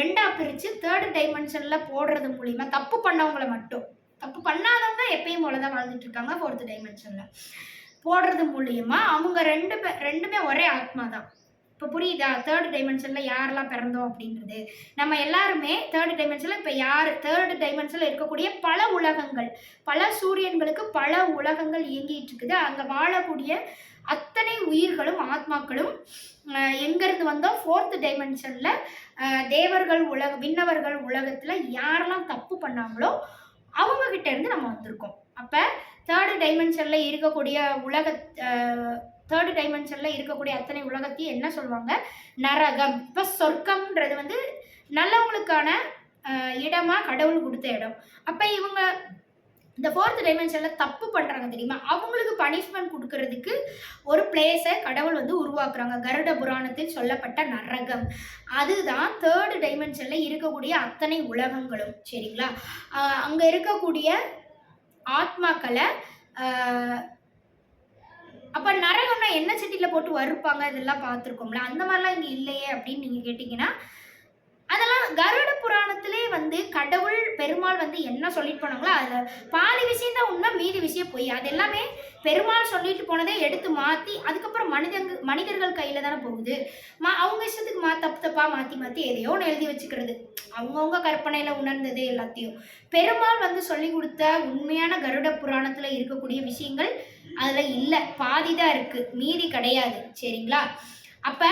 2ஆ பிரித்து 3rd டைமென்ஷனில் போடுறது மூலிமா தப்பு பண்ணவங்களை மட்டும், தப்பு பண்ணாதவங்க எப்பயும் போல தான் வாழ்ந்துட்டு இருக்காங்க 4th டைமென்ஷனில் போடுறது மூலியமா அவங்க ரெண்டுமே ஒரே ஆத்மா தான். இப்போ புரியுதா? 3rd டைமென்ஷனில் யாரெல்லாம் பிறந்தோம் அப்படின்றது. நம்ம எல்லாருமே 3rd டைமென்ஷனில் இப்போ யார் 3rd டைமென்ஷனில் இருக்கக்கூடிய பல உலகங்கள், பல சூரியன்களுக்கு பல உலகங்கள் இயங்கிட்டு இருக்குது. அங்கே வாழக்கூடிய அத்தனை உயிர்களும் ஆத்மாக்களும் எங்கேருந்து வந்தோம்? 4th டைமென்ஷனில் தேவர்கள் விண்ணவர்கள் உலகத்தில் யாரெல்லாம் தப்பு பண்ணாங்களோ அவங்கக்கிட்ட இருந்து நம்ம வந்திருக்கோம். அப்போ 3rd டைமென்ஷனில் இருக்கக்கூடிய 3rd டைமென்ஷனில் இருக்கக்கூடிய அத்தனை உலகத்தையும் என்ன சொல்லுவாங்க? நரகம். இப்போ சொர்க்கம்ன்றது வந்து நல்லவங்களுக்கான இடமாக கடவுள் கொடுத்த இடம். அப்போ இவங்க இந்த 4th டைமென்ஷனில் தப்பு பண்ணுறாங்க தெரியுமா, அவங்களுக்கு பனிஷ்மெண்ட் கொடுக்கறதுக்கு ஒரு பிளேஸை கடவுள் வந்து உருவாக்குறாங்க. கருட புராணத்தில் சொல்லப்பட்ட நரகம். அதுதான் 3rd டைமென்ஷனில் இருக்கக்கூடிய அத்தனை உலகங்களும். சரிங்களா? அங்கே இருக்கக்கூடிய ஆத்மாக்களை அப்போ நரகம்னா என்ன சட்டியில் போட்டு வறுப்பாங்க, இதெல்லாம் பார்த்துருக்கோம்ல, அந்த மாதிரிலாம் இங்கே இல்லையே அப்படின்னு நீங்கள் கேட்டிங்கன்னா, அதெல்லாம் கருட புராணத்திலே வந்து கடவுள் பெருமாள் வந்து என்ன சொல்லிட்டு போனாங்களோ அதில் பாதி விஷயம் தான் உண்மை, மீதி விஷயம் பொய். அது எல்லாமே பெருமாள் சொல்லிட்டு போனதே எடுத்து மாற்றி அதுக்கப்புறம் மனிதர்கள் கையில் தானே போகுது. அவங்க இஷ்டத்துக்கு தப்பாக மாற்றி எதையோ ஒன்று எழுதி வச்சுக்கிறது, அவங்கவுங்க கற்பனையில் உணர்ந்தது எல்லாத்தையும். பெருமாள் வந்து சொல்லி கொடுத்த உண்மையான கருட புராணத்தில் இருக்கக்கூடிய விஷயங்கள் அதில் இல்லை, பாதி தான் இருக்குது, மீதி கிடையாது. சரிங்களா? அப்போ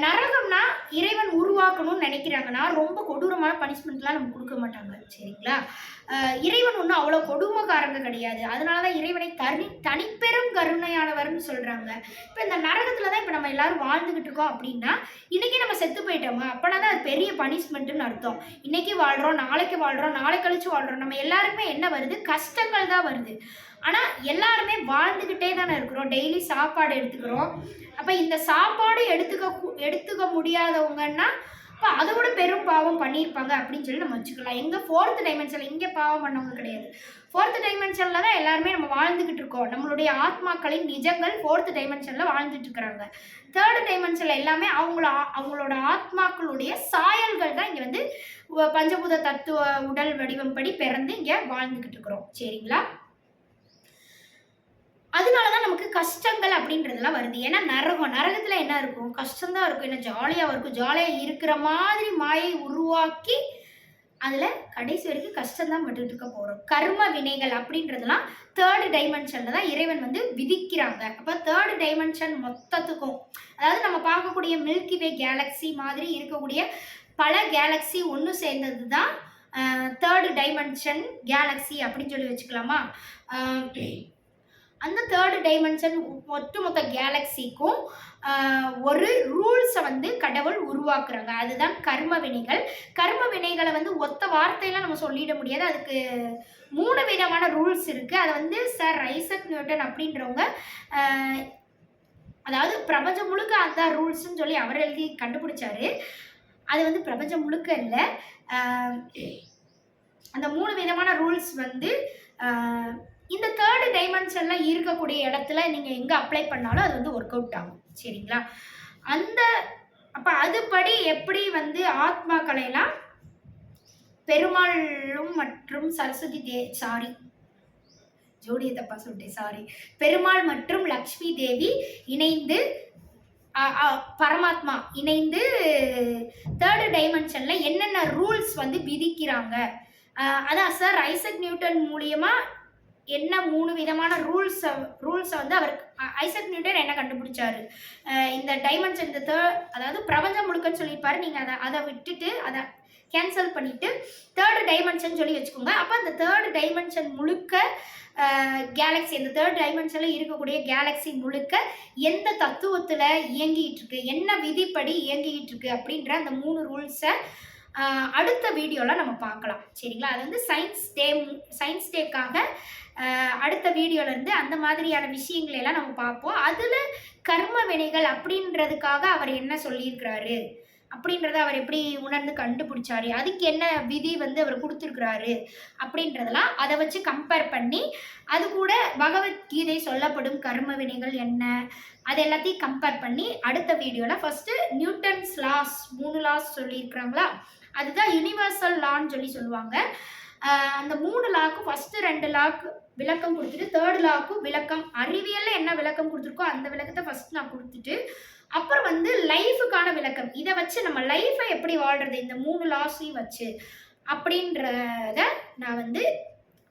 நரகம்னா இறைவன் உருவாக்கணும்னு நினைக்கிறாங்கன்னா ரொம்ப கொடூரமான பனிஷ்மெண்ட்லாம் நம்ம கொடுக்க மாட்டாங்க. சரிங்களா? இறைவன் ஒன்றும் அவ்வளோ கொடுமைக்காரங்க கிடையாது. அதனால தான் இறைவனை தனிப்பெரும் கருணையானவர்னு சொல்கிறாங்க. இப்போ இந்த நரகத்தில் தான் இப்போ நம்ம எல்லாரும் வாழ்ந்துக்கிட்டு இருக்கோம் அப்படின்னா, இன்றைக்கி நம்ம செத்து போயிட்டோமா அப்போனா தான் அது பெரிய பனிஷ்மெண்ட்டுன்னு அர்த்தம். இன்றைக்கி வாழ்கிறோம், நாளைக்கு வாழ்கிறோம், நாளை கழிச்சு வாழ்கிறோம், நம்ம எல்லாருக்குமே என்ன வருது? கஷ்டங்கள் தான் வருது. ஆனால் எல்லாருமே வாழ்ந்துக்கிட்டே தானே இருக்கிறோம், டெய்லி சாப்பாடு எடுத்துக்கிறோம். அப்போ இந்த சாப்பாடு எடுத்துக்க முடியாதவங்கன்னா இப்போ அதை விட பெரும் பாவம் பண்ணியிருப்பாங்க அப்படின்னு சொல்லி நம்ம வச்சுக்கலாம். எங்கே 4th டைமென்ஷனில் இங்கே பாவம் பண்ணவங்க கிடையாது. 4th டைமென்ஷனில் தான் எல்லாருமே நம்ம வாழ்ந்துக்கிட்டு இருக்கோம். நம்மளுடைய ஆத்மாக்களின் நிஜங்கள் 4th டைமென்ஷனில் வாழ்ந்துட்டு இருக்கிறாங்க. 3rd டைமென்ஷனில் எல்லாமே அவங்களோட ஆத்மாக்களுடைய சாயல்கள் தான் இங்கே வந்து பஞ்சபூத தத்துவ உடல் வடிவம் படி பிறந்து இங்கே வாழ்ந்துக்கிட்டு இருக்கிறோம். சரிங்களா? அதனால தான் நமக்கு கஷ்டங்கள் அப்படின்றதெல்லாம் வருது. ஏன்னா நரகத்தில் என்ன இருக்கும்? கஷ்டம்தான் இருக்கும். என்ன ஜாலியாக இருக்கும், ஜாலியாக இருக்கிற மாதிரி மாயை உருவாக்கி அதில் கடைசி வரைக்கும் கஷ்டம்தான் பட்டுட்டு இருக்க போகிறோம். கர்ம வினைகள் அப்படின்றதெல்லாம் 3rd டைமென்ஷனில் தான் இறைவன் வந்து விதிக்கிறாங்க. அப்போ 3rd டைமென்ஷன் மொத்தத்துக்கும், அதாவது நம்ம பார்க்கக்கூடிய மில்கி வே கேலக்ஸி மாதிரி இருக்கக்கூடிய பல கேலக்ஸி ஒன்று சேர்ந்தது தான் 3rd டைமென்ஷன் கேலக்ஸி அப்படின்னு சொல்லி வச்சுக்கலாமா? அந்த 3rd டைமென்ஷன் ஒட்டுமொத்த கேலக்சிக்கும் ஒரு ரூல்ஸை வந்து கடவுள் உருவாக்குறாங்க. அதுதான் கர்ம வினைகள். கர்ம வினைகளை வந்து ஒத்த வார்த்தையெல்லாம் நம்ம சொல்லிட முடியாது. அதுக்கு 3 விதமான ரூல்ஸ் இருக்குது. அதை வந்து சர் ஐசக் நியூட்டன் அப்படின்றவங்க, அதாவது பிரபஞ்சம் முழுக்க அதுதான் ரூல்ஸ்ன்னு சொல்லி அவர் எழுதி கண்டுபிடிச்சாரு. அது வந்து பிரபஞ்சம் முழுக்க இல்லை. அந்த 3 விதமான ரூல்ஸ் வந்து இந்த தேர்டு டைமென்ஷன்ல இருக்கக்கூடிய இடத்துல நீங்க எங்க அப்ளை பண்ணாலும் அது வந்து ஒர்க் அவுட் ஆகும். சரிங்களா? அந்த அப்ப அதுபடி எப்படி வந்து ஆத்மாக்களை எல்லாம் பெருமாளும் மற்றும் சரஸ்வதி சாரி ஜோடியை தப்பா சொல்லிட்டேன், சாரி. பெருமாள் மற்றும் லக்ஷ்மி தேவி இணைந்து பரமாத்மா இணைந்து தேர்டு டைமென்ஷன்ல என்னென்ன ரூல்ஸ் வந்து விதிக்கிறாங்க. அதான் சார் ஐசக் நியூட்டன் மூலியமா என்ன 3 விதமான ரூல்ஸை வந்து அவர் ஐசக் நியூட்டன் என்ன கண்டுபிடிச்சாரு, இந்த டைமென்ஷன் இந்த அதாவது பிரபஞ்சம் முழுக்கன்னு சொல்லியிருப்பாரு. நீங்கள் அதை விட்டுட்டு அதை கேன்சல் பண்ணிட்டு தேர்டு டைமென்ஷன் சொல்லி வச்சுக்கோங்க. அப்போ அந்த தேர்டு டைமென்ஷன் முழுக்க கேலக்ஸி, இந்த தேர்ட் டைமென்ஷனில் இருக்கக்கூடிய கேலக்ஸி முழுக்க எந்த தத்துவத்தில் இயங்கிட்டு இருக்கு, என்ன விதிப்படி இயங்கிட்டு இருக்கு அப்படின்ற அந்த 3 ரூல்ஸை அடுத்த வீடியோவில் நம்ம பார்க்கலாம். சரிங்களா? அது வந்து சயின்ஸ் டேக்காக அடுத்த வீடியோலேருந்து அந்த மாதிரியான விஷயங்களை எல்லாம் நம்ம பார்ப்போம். அதில் கர்ம வினைகள் அப்படின்றதுக்காக அவர் என்ன சொல்லியிருக்கிறாரு அப்படின்றத அவர் எப்படி உணர்ந்து கண்டுபிடிச்சாரு, அதுக்கு என்ன விதி வந்து அவர் கொடுத்துருக்கிறாரு அப்படின்றதெல்லாம் அதை வச்சு கம்பேர் பண்ணி அது கூட பகவத்கீதை சொல்லப்படும் கர்ம வினைகள் என்ன அது எல்லாத்தையும் கம்பேர் பண்ணி அடுத்த வீடியோவில் ஃபஸ்ட்டு நியூட்டன்ஸ் லாஸ் 3 லாஸ் சொல்லியிருக்கிறாங்களா, அதுதான் யூனிவர்சல் லான்னு சொல்லுவாங்க. அந்த 3 லாக்கு ஃபஸ்ட்டு 2 லாக்கு விளக்கம் கொடுத்துட்டு தேர்ட் லாக்கும் விளக்கம் அறிவியலில் என்ன விளக்கம் கொடுத்துருக்கோ அந்த விளக்கத்தை ஃபஸ்ட் நான் கொடுத்துட்டு அப்புறம் வந்து லைஃபுக்கான விளக்கம், இதை வச்சு நம்ம லைஃப்பை எப்படி வாழ்கிறது இந்த 3 லாஸையும் வச்சு அப்படின்றத நான் வந்து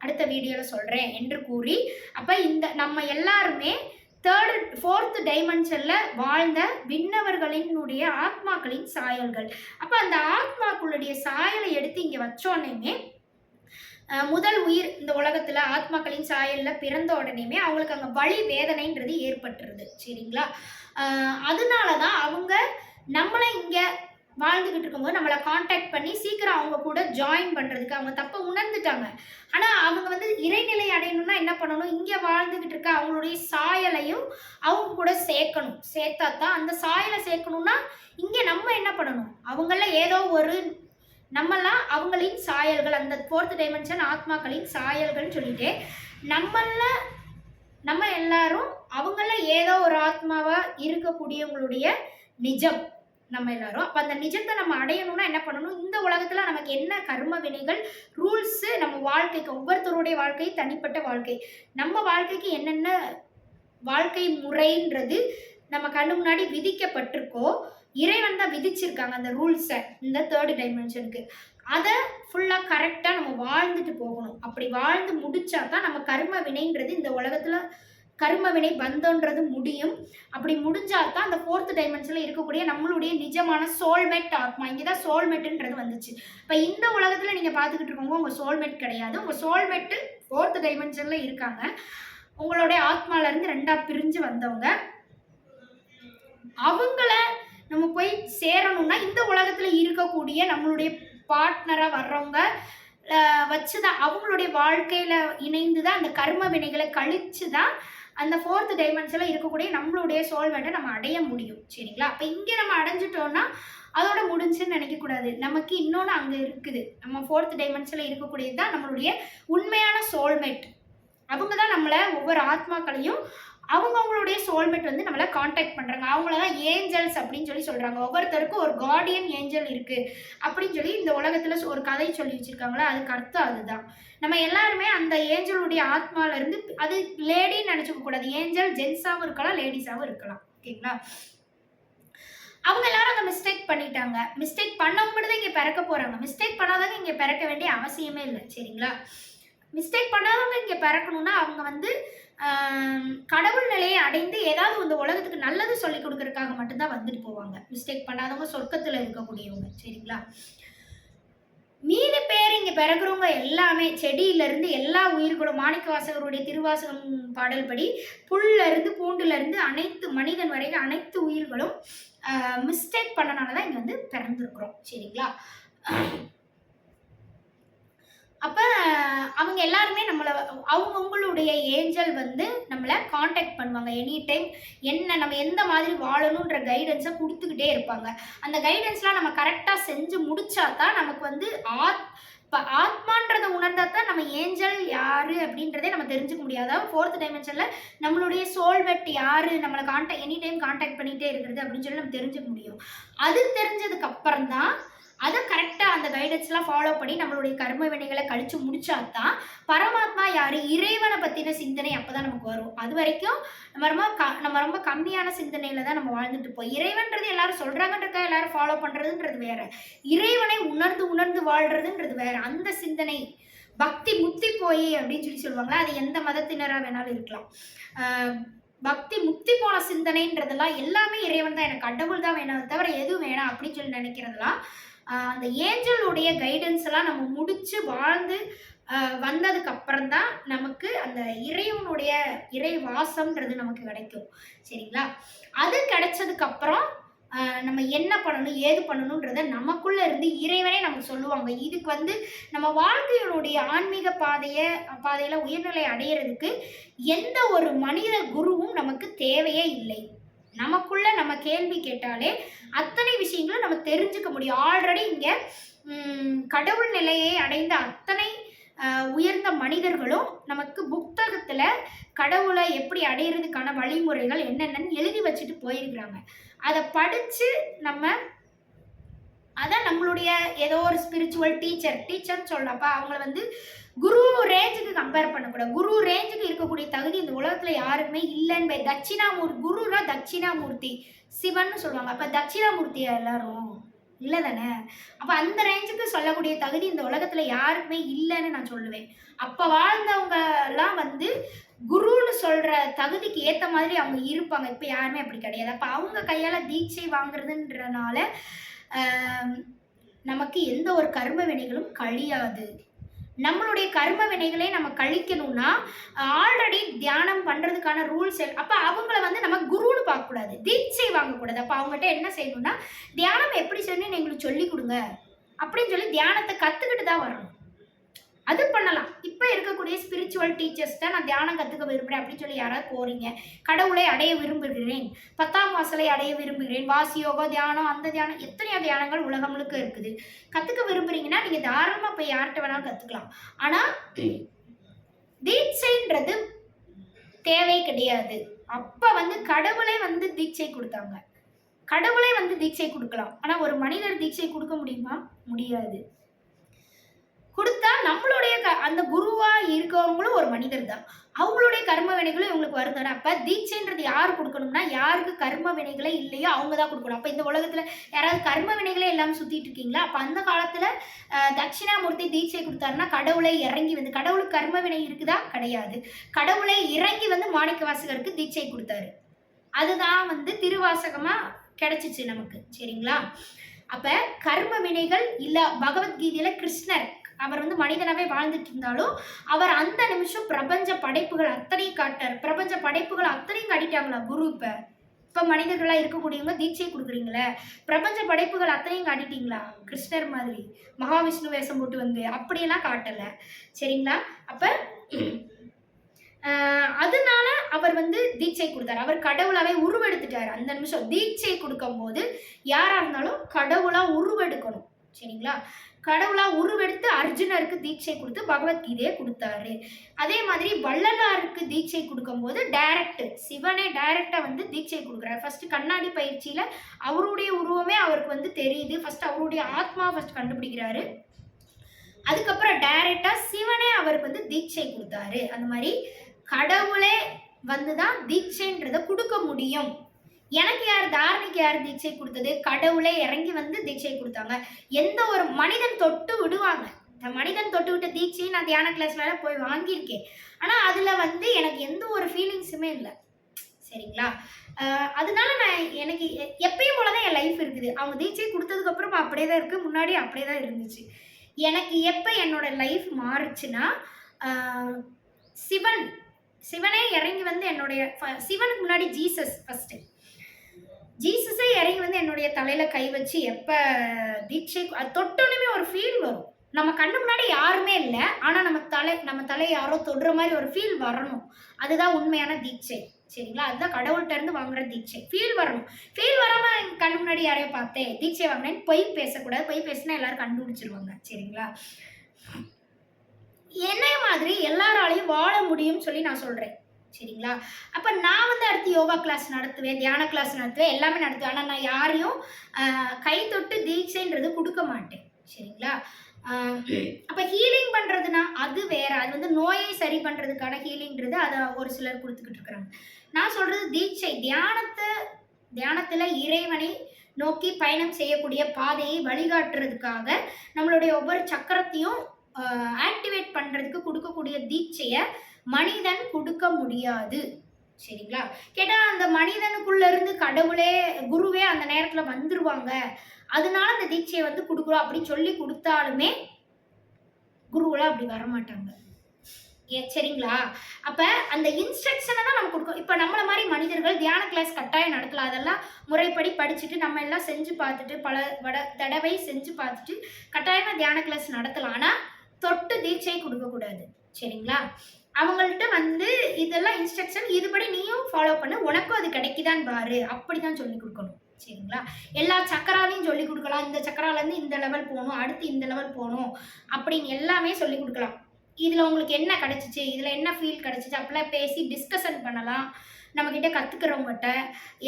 அடுத்த வீடியோவில் சொல்கிறேன் என்று கூறி, அப்போ இந்த நம்ம எல்லாருமே ஃபோர்த்து டைமென்ஷனில் வாழ்ந்த விண்ணவர்களினுடைய ஆத்மாக்களின் சாயல்கள். அப்போ அந்த ஆத்மாக்களுடைய சாயலை எடுத்து இங்கே வச்சோடனேமே முதல் உயிர் இந்த உலகத்தில் ஆத்மாக்களின் சாயலில் பிறந்த உடனேமே அவங்களுக்கு அங்கே வலி வேதனைன்றது ஏற்பட்டுருது. சரிங்களா? அதனால தான் அவங்க நம்மளை இங்கே வாழ்ந்துக்கிட்டு இருக்கும்போது நம்மளை காண்டாக்ட் பண்ணி சீக்கிரம் அவங்க கூட ஜாயின் பண்ணுறதுக்கு அவங்க தப்பை உணர்ந்துட்டாங்க. ஆனால் அவங்க வந்து இறைநிலை அடையணும்னா என்ன பண்ணணும், இங்கே வாழ்ந்துக்கிட்டு இருக்க அவங்களுடைய சாயலையும் அவங்க கூட சேர்க்கணும். சேர்த்தா தான் அந்த சாயலை சேர்க்கணும்னா இங்கே நம்ம என்ன பண்ணணும், அவங்கள ஏதோ ஒரு நம்மெல்லாம் அவங்களின் சாயல்கள், அந்த ஃபோர்த் டைமென்ஷன் ஆத்மாக்களின் சாயல்கள்னு சொல்லிட்டு நம்ம எல்லாரும் அவங்கள ஏதோ ஒரு ஆத்மாவாக இருக்கக்கூடியவங்களுடைய நிஜம் நம்ம எல்லாரும். அப்போ அந்த நிஜத்தை நம்ம அடையணும்னா என்ன பண்ணணும், இந்த உலகத்தில் நமக்கு என்ன கர்ம வினைகள் ரூல்ஸு நம்ம வாழ்க்கைக்கு, ஒவ்வொருத்தருடைய வாழ்க்கை தனிப்பட்ட வாழ்க்கை, நம்ம வாழ்க்கைக்கு என்னென்ன வாழ்க்கை முறைன்றது நம்ம கண்ணு முன்னாடி விதிக்கப்பட்டிருக்கோ, இறைவன் தான் விதிச்சிருக்காங்க அந்த ரூல்ஸை இந்த தேர்டு டைமென்ஷனுக்கு. அதை ஃபுல்லாக கரெக்டாக நம்ம வாழ்ந்துட்டு போகணும். அப்படி வாழ்ந்து முடிச்சா தான் நம்ம கர்ம வினைன்றது இந்த உலகத்தில் கர்ம வினை பந்தன்றது முடியும். அப்படி முடிஞ்சால் தான் அந்த ஃபோர்த் டைமென்ஷனில் இருக்கக்கூடிய நம்மளுடைய நிஜமான சோல்மேட் ஆத்மா, இங்கே தான் சோல்மேட்டுன்றது வந்துச்சு. இப்போ இந்த உலகத்தில் நீங்கள் பார்த்துக்கிட்டு இருக்கவங்க உங்கள் சோல்மேட் கிடையாது. உங்கள் சோல்மேட்டு ஃபோர்த் டைமென்ஷனில் இருக்காங்க. உங்களுடைய ஆத்மாவிலேருந்து 2ஆக பிரிஞ்சு வந்தவங்க. அவங்கள நம்ம போய் சேரணும்னா இந்த உலகத்தில் இருக்கக்கூடிய நம்மளுடைய பார்ட்னராக வர்றவங்க வச்சு தான் அவங்களுடைய வாழ்க்கையில் இணைந்து தான் அந்த கர்ம வினைகளை கழித்து தான் அந்த ஃபோர்த் டைமென்ஷனில் இருக்கக்கூடிய நம்மளுடைய சோல்மேட்டை நம்ம அடைய முடியும். சரிங்களா? அப்போ இங்கே நம்ம அடைஞ்சிட்டோம்னா அதோட முடிஞ்சுன்னு நினைக்கக்கூடாது. நமக்கு இன்னொன்று அங்கே இருக்குது. நம்ம ஃபோர்த் டைமென்ஷனில் இருக்கக்கூடியது தான் நம்மளுடைய உண்மையான சோல்மேட். அவங்க தான் நம்மளை ஒவ்வொரு ஆத்மாக்களையும் அவங்களுடைய சோல்மேட் வந்து நம்மளை காண்டாக்ட் பண்ணுறாங்க. அவங்கள தான் ஏஞ்சல்ஸ் அப்படின்னு சொல்கிறாங்க. ஒவ்வொருத்தருக்கும் ஒரு கார்டியன் ஏஞ்சல் இருக்குது அப்படின்னு சொல்லி இந்த உலகத்தில் ஒரு கதை சொல்லி வச்சுருக்காங்களா, அதுக்கு அர்த்தம் அதுதான். நம்ம எல்லாருமே அந்த ஏஞ்சலுடைய ஆத்மாவிலேருந்து, அது லேடின்னு நினச்சிக்க கூடாது. ஏஞ்சல் ஜென்ஸாகவும் இருக்கலாம், லேடிஸாகவும் இருக்கலாம். ஓகேங்களா? அவங்க எல்லாரும் அங்கே மிஸ்டேக் பண்ணிட்டாங்க. மிஸ்டேக் பண்ணவங்க மட்டும் தான் இங்கே பிறக்க போகிறாங்க. மிஸ்டேக் பண்ணாதவங்க இங்கே பிறக்க வேண்டிய அவசியமே இல்லை. சரிங்களா? மிஸ்டேக் பண்ணாதவங்க இங்கே பிறக்கணும்னா அவங்க வந்து கடவுள் நிலையை அடைந்து ஏதாவது இந்த உலகத்துக்கு நல்லது சொல்லி கொடுக்கறதுக்காக மட்டும்தான் வந்துட்டு போவாங்க. மிஸ்டேக் பண்ணாதவங்க சொர்க்கத்தில் இருக்கக்கூடியவங்க. சரிங்களா? மீதி பேர் இங்கே பிறகுறவங்க எல்லாமே செடியிலேருந்து எல்லா உயிர்களும், மாணிக்கவாசகருடைய திருவாசகம் பாடல் படி புல்லிருந்து பூண்டுலேருந்து அனைத்து மனிதன் வரைக்கும் அனைத்து உயிர்களும் மிஸ்டேக் பண்ணனால தான் இங்கே வந்து பிறந்திருக்கிறோம். சரிங்களா? அப்போ அவங்க எல்லாருமே நம்மளை அவங்களுடைய ஏஞ்சல் வந்து நம்மளை காண்டாக்ட் பண்ணுவாங்க எனி டைம். என்ன நம்ம எந்த மாதிரி வாழணுன்ற கைடன்ஸை கொடுத்துக்கிட்டே இருப்பாங்க. அந்த கைடன்ஸ்லாம் நம்ம கரெக்டாக செஞ்சு முடிச்சா தான் நமக்கு வந்து இப்போ ஆத்மான்றதை உணர்ந்தா தான் நம்ம ஏஞ்சல் யாரு அப்படின்றதே நம்ம தெரிஞ்சுக்க முடியாது. அதாவது ஃபோர்த் டைமென்ஷன்ல நம்மளுடைய சோல்வெட் யாரு, நம்மளை எனி டைம் கான்டாக்ட் பண்ணிட்டே இருக்கிறது அப்படின்னு சொல்லி நம்ம தெரிஞ்சுக்க முடியும். அது தெரிஞ்சதுக்கு அப்புறம் தான் அதை கரெக்டாக அந்த கைடன்ஸ்லாம் ஃபாலோ பண்ணி நம்மளுடைய கர்ம வினைகளை கழிச்சு முடிச்சாதான் பரமாத்மா யாரு, இறைவனை பற்றின சிந்தனை அப்போ தான் நமக்கு வரும். அது வரைக்கும் நம்ம ரொம்ப கம்மியான சிந்தனையில தான் நம்ம வாழ்ந்துட்டு இருப்போம். இறைவன்றது எல்லாரும் சொல்றாங்கன்றக்கா எல்லாரும் ஃபாலோ பண்றதுன்றது வேற, இறைவனை உணர்ந்து உணர்ந்து வாழ்றதுன்றது வேற. அந்த சிந்தனை பக்தி முத்தி போய் அப்படின்னு சொல்லி சொல்லுவாங்களா, அது எந்த மதத்தினராக வேணாலும் இருக்கலாம். பக்தி முக்தி போன சிந்தனைன்றதெல்லாம் எல்லாமே இறைவன் தான், எனக்கு கடவுள் தான் வேணும் தவிர எதுவும் வேணாம் அப்படின்னு சொல்லி நினைக்கிறதுலாம் அந்த ஏஞ்சலுடைய கைடன்ஸ் எல்லாம் நம்ம முடிச்சு வாழ்ந்து வந்ததுக்கு அப்புறம் தான் நமக்கு அந்த இறைவனுடைய இறை வாசம்ன்றது நமக்கு கிடைக்கும். சரிங்களா? அது கிடைச்சதுக்கு அப்புறம் நம்ம என்ன பண்ணணும் ஏது பண்ணணுன்றத நமக்குள்ள இருந்து இறைவனே நமக்கு சொல்லுவாங்க. இதுக்கு நம்ம வாழ்க்கையினுடைய ஆன்மீக பாதையில உயர்நிலை அடையிறதுக்கு எந்த ஒரு மனித குருவும் நமக்கு தேவையே இல்லை. நமக்குள்ள நம்ம கேள்வி கேட்டாலே அத்தனை விஷயங்களும் நம்ம தெரிஞ்சுக்க முடியும். ஆல்ரெடி இங்க கடவுள் நிலையை அடைந்த அத்தனை உயர்ந்த மனிதர்களும் நமக்கு புத்தகத்துல கடவுளை எப்படி அடையிறதுக்கான வழிமுறைகள் என்னென்னு எழுதி வச்சுட்டு போயிருக்கிறாங்க. அதை படிச்சு அதான் நம்மளுடைய ஏதோ ஒரு ஸ்பிரிச்சுவல் டீச்சர்னு சொல்லப்பா அவங்கள குரு ரேஞ்சுக்கு கம்பேர் பண்ணக்கூடாது. குரு ரேஞ்சுக்கு இருக்கக்கூடிய தகுதி இந்த உலகத்துல யாருக்குமே இல்லைன்னு தட்சிணாமூர்த்தி, குருனா தட்சிணாமூர்த்தி சிவன்னு சொல்லுவாங்க. அப்ப தட்சிணாமூர்த்தியா எல்லாரும் இல்லை தானே? அப்போ அந்த ரேஞ்சுக்கு சொல்லக்கூடிய தகுதி இந்த உலகத்துல யாருக்குமே இல்லைன்னு நான் சொல்லுவேன். அப்போ வாழ்ந்தவங்க எல்லாம் குருன்னு சொல்ற தகுதிக்கு ஏற்ற மாதிரி அவங்க இருப்பாங்க. இப்போ யாருமே அப்படி கிடையாது. அப்போ அவங்க கையால தீட்சை வாங்குறதுன்றனால நமக்கு எந்த ஒரு கர்ம வினைகளும் கழியாது. நம்மளுடைய கர்ம வினைகளை நம்ம கழிக்கணும்னா ஆல்ரெடி தியானம் பண்றதுக்கான ரூல்ஸ். அப்ப அவங்கள நம்ம குருன்னு பார்க்கக்கூடாது, தீட்சை வாங்கக்கூடாது. அப்ப அவங்ககிட்ட என்ன செய்யணும்னா தியானம் எப்படி செய்யணும்னு எங்களுக்கு சொல்லி கொடுங்க அப்படின்னு சொல்லி தியானத்தை கத்துக்கிட்டு தான் வரணும். அது பண்ணலாம். இப்போ இருக்கக்கூடிய ஸ்பிரிச்சுவல் டீச்சர்ஸ்ட்ட நான் தியானம் கற்றுக்க விரும்புகிறேன் அப்படின்னு சொல்லி யாராவது போகிறீங்க, கடவுளை அடைய விரும்புகிறேன், 10ஆம் வாசலை அடைய விரும்புகிறேன், வாசி யோகா தியானம், அந்த தியானம், எத்தனையோ தியானங்கள் உலகம் முழுக்க இருக்குது. கற்றுக்க விரும்புகிறீங்கன்னா நீங்கள் தாராளமாக போய் யார்கிட்ட வேணாலும் கற்றுக்கலாம். ஆனால் தீட்சைன்றது தேவை கிடையாது. அப்போ கடவுளே தீட்சை கொடுத்தாங்க. கடவுளே தீட்சை கொடுக்கலாம். ஆனால் ஒரு மனிதர் தீட்சை கொடுக்க முடியுமா? முடியாது. கொடுத்தா நம்மளுடைய அந்த குருவா இருக்கவங்களும் ஒரு மனிதர் தான், அவங்களுடைய கர்ம வினைகளும் இவங்களுக்கு வருதானே. அப்ப தீட்சைன்றது யார் கொடுக்கணும்னா யாருக்கு கர்ம வினைகளே இல்லையோ அவங்க தான் கொடுக்கணும். அப்ப இந்த உலகத்துல யாராவது கர்ம வினைகளே இல்லாமல் சுத்திட்டு இருக்கீங்களா? அப்ப அந்த காலத்துல தட்சிணாமூர்த்தி தீட்சை கொடுத்தாருன்னா கடவுளை இறங்கி கடவுளுக்கு கர்ம வினை இருக்குதா? கிடையாது. கடவுளை இறங்கி மாணிக்க வாசகருக்கு தீட்சை கொடுத்தாரு. அதுதான் திருவாசகமா கிடைச்சிச்சு நமக்கு. சரிங்களா? அப்ப கர்ம வினைகள் இல்ல. பகவத்கீதையில கிருஷ்ணர் அவர் மனிதனாவே வாழ்ந்துட்டு இருந்தாலும் அவர் அந்த நிமிஷம் பிரபஞ்ச படைப்புகள் அத்தனையும் காட்டார். பிரபஞ்ச படைப்புகள் அத்தனையும் காட்டிட்டாங்களா குரு? இப்ப மனிதர்களா இருக்கக்கூடியவங்க தீட்சை கொடுக்குறீங்களே, பிரபஞ்ச படைப்புகள் அத்தனையும் காட்டிட்டீங்களா? கிருஷ்ணர் மாதிரி மகாவிஷ்ணு வேஷம் போட்டு அப்படியெல்லாம் காட்டல. சரிங்களா? அப்ப அதனால அவர் தீட்சை கொடுத்தாரு. அவர் கடவுளாவே உருவெடுத்துட்டாரு. அந்த நிமிஷம் தீட்சை கொடுக்கும் போது யாரா இருந்தாலும் கடவுளா உருவெடுக்கணும். சரிங்களா? கடவுளா உருவெடுத்து அர்ஜுனருக்கு தீட்சை கொடுத்து பகவத்கீதையை கொடுத்தாரு. அதே மாதிரி வள்ளலாருக்கு தீட்சை கொடுக்கும் போது சிவனே டைரக்டா தீட்சை கொடுக்குறாரு. ஃபர்ஸ்ட் கண்ணாடி பயிற்சியில அவருடைய உருவமே அவருக்கு தெரியுது. ஃபர்ஸ்ட் அவருடைய ஆத்மா ஃபர்ஸ்ட் கண்டுபிடிக்கிறாரு. அதுக்கப்புறம் டைரக்டா சிவனே அவருக்கு தீட்சை கொடுத்தாரு. அந்த மாதிரி கடவுளே தான் தீட்சைன்றதை கொடுக்க முடியும். எனக்கு யார், தாரணிக்கு யார் தீட்சை கொடுத்தது? கடவுளே இறங்கி தீட்சை கொடுத்தாங்க. எந்த ஒரு மனிதன் தொட்டு விடுவாங்க. இந்த மனிதன் தொட்டு விட்ட தீட்சையை நான் தியான கிளாஸ்ல போய் வாங்கியிருக்கேன். ஆனால் அதில் எனக்கு எந்த ஒரு ஃபீலிங்ஸுமே இல்லை. சரிங்களா? அதனால எனக்கு எப்பயும் போலதான் என் லைஃப் இருக்குது. அவங்க தீட்சை கொடுத்ததுக்கு அப்புறம் அப்படியே தான் இருக்கு, முன்னாடி அப்படியே தான் இருந்துச்சு. எனக்கு எப்போ என்னோட லைஃப் மாறுச்சுன்னா சிவனே இறங்கி என்னுடைய சிவனுக்கு முன்னாடி ஜீசஸே இறங்கி என்னுடைய தலையில கை வச்சு எப்ப தீட்சை தொட்டோனுமே ஒரு ஃபீல் வரும். நம்ம கண்ணு முன்னாடி யாருமே இல்லை, ஆனா நம்ம தலை யாரோ தொடுற மாதிரி ஒரு ஃபீல் வரணும். அதுதான் உண்மையான தீட்சை. சரிங்களா? அதுதான் கடவுள்கிட்ட இருந்து வாங்குற தீட்சை. ஃபீல் வரணும். ஃபீல் வராம கண்ணு முன்னாடி யாரையும் பார்த்தேன் தீட்சை வாங்கினேன்னு பொய் பேசக்கூடாது. பொய் பேசினா எல்லாரும் கண்டுபிடிச்சிருவாங்க. சரிங்களா? என்னைய மாதிரி எல்லாராலையும் வாழ முடியும்னு சொல்லி நான் சொல்றேன். சரிங்களா? அப்ப நான் வந்து அடுத்து யோகா கிளாஸ் நடத்துவேன், தியான கிளாஸ் நடத்துவேன், எல்லாமே நடத்துவேன். ஆனா நான் யாரையும் கை தொட்டு தீட்சைன்றது குடுக்க மாட்டேன். சரிங்களா? அ அப்ப ஹீலிங் பண்றதுனா அது வேற. அது வந்து நோயை சரி பண்றதுக்கான ஹீலிங்ன்றது அத ஒரு சிலர் குடுத்துக்கிட்டு இருக்காங்க. நான் சொல்றது தீட்சை. தியானத்துல இறைவனை நோக்கி பயணம் செய்யக்கூடிய பாதையை வழிகாட்டுறதுக்காக நம்மளுடைய ஒவ்வொரு சக்கரத்தையும் ஆக்டிவேட் பண்றதுக்கு கொடுக்கக்கூடிய தீட்சைய மனிதன் கொடுக்க முடியாது. சரிங்களா? கேட்டா அந்த மனிதனுக்குள்ள இருந்து கடவுளே, குருவே அந்த நேரத்துல வந்துருவாங்க. அதனால அந்த தீட்சையை வந்து கொடுக்குறோம் அப்படின்னு சொல்லி கொடுத்தாலுமே குருவெல்லாம் அப்படி வரமாட்டாங்க. சரிங்களா? அப்ப அந்த இன்ஸ்ட்ரக்ஷனை தான் நம்ம கொடுக்கணும். இப்ப நம்மள மாதிரி மனிதர்கள் தியான கிளாஸ் கட்டாயம் நடத்தலாம். அதெல்லாம் முறைப்படி படிச்சுட்டு நம்ம எல்லாம் செஞ்சு பார்த்துட்டு பல தடவை செஞ்சு பார்த்துட்டு கட்டாயமா தியான கிளாஸ் நடத்தலாம். ஆனா தொட்டு தீட்சை கொடுக்கக்கூடாது. சரிங்களா? அவங்கள்ட்ட வந்து இதெல்லாம் இன்ஸ்ட்ரக்ஷன், இதுபடி நீயும் ஃபாலோ பண்ணு, உனக்கும் அது கிடைக்குதான்னு பாரு, அப்படிதான் சொல்லி கொடுக்கணும். சரிங்களா? எல்லா சக்கராவையும் சொல்லி கொடுக்கலாம். இந்த சக்கராலேருந்து இந்த லெவல் போகணும், அடுத்து இந்த லெவல் போகணும் அப்படின்னு எல்லாமே சொல்லி கொடுக்கலாம். இதில் உங்களுக்கு என்ன கிடைச்சிச்சு, இதில் என்ன ஃபீல் கிடைச்சிச்சு அப்படிலாம் பேசி டிஸ்கஷன் பண்ணலாம். நம்மக்கிட்ட கற்றுக்கிறவங்ககிட்ட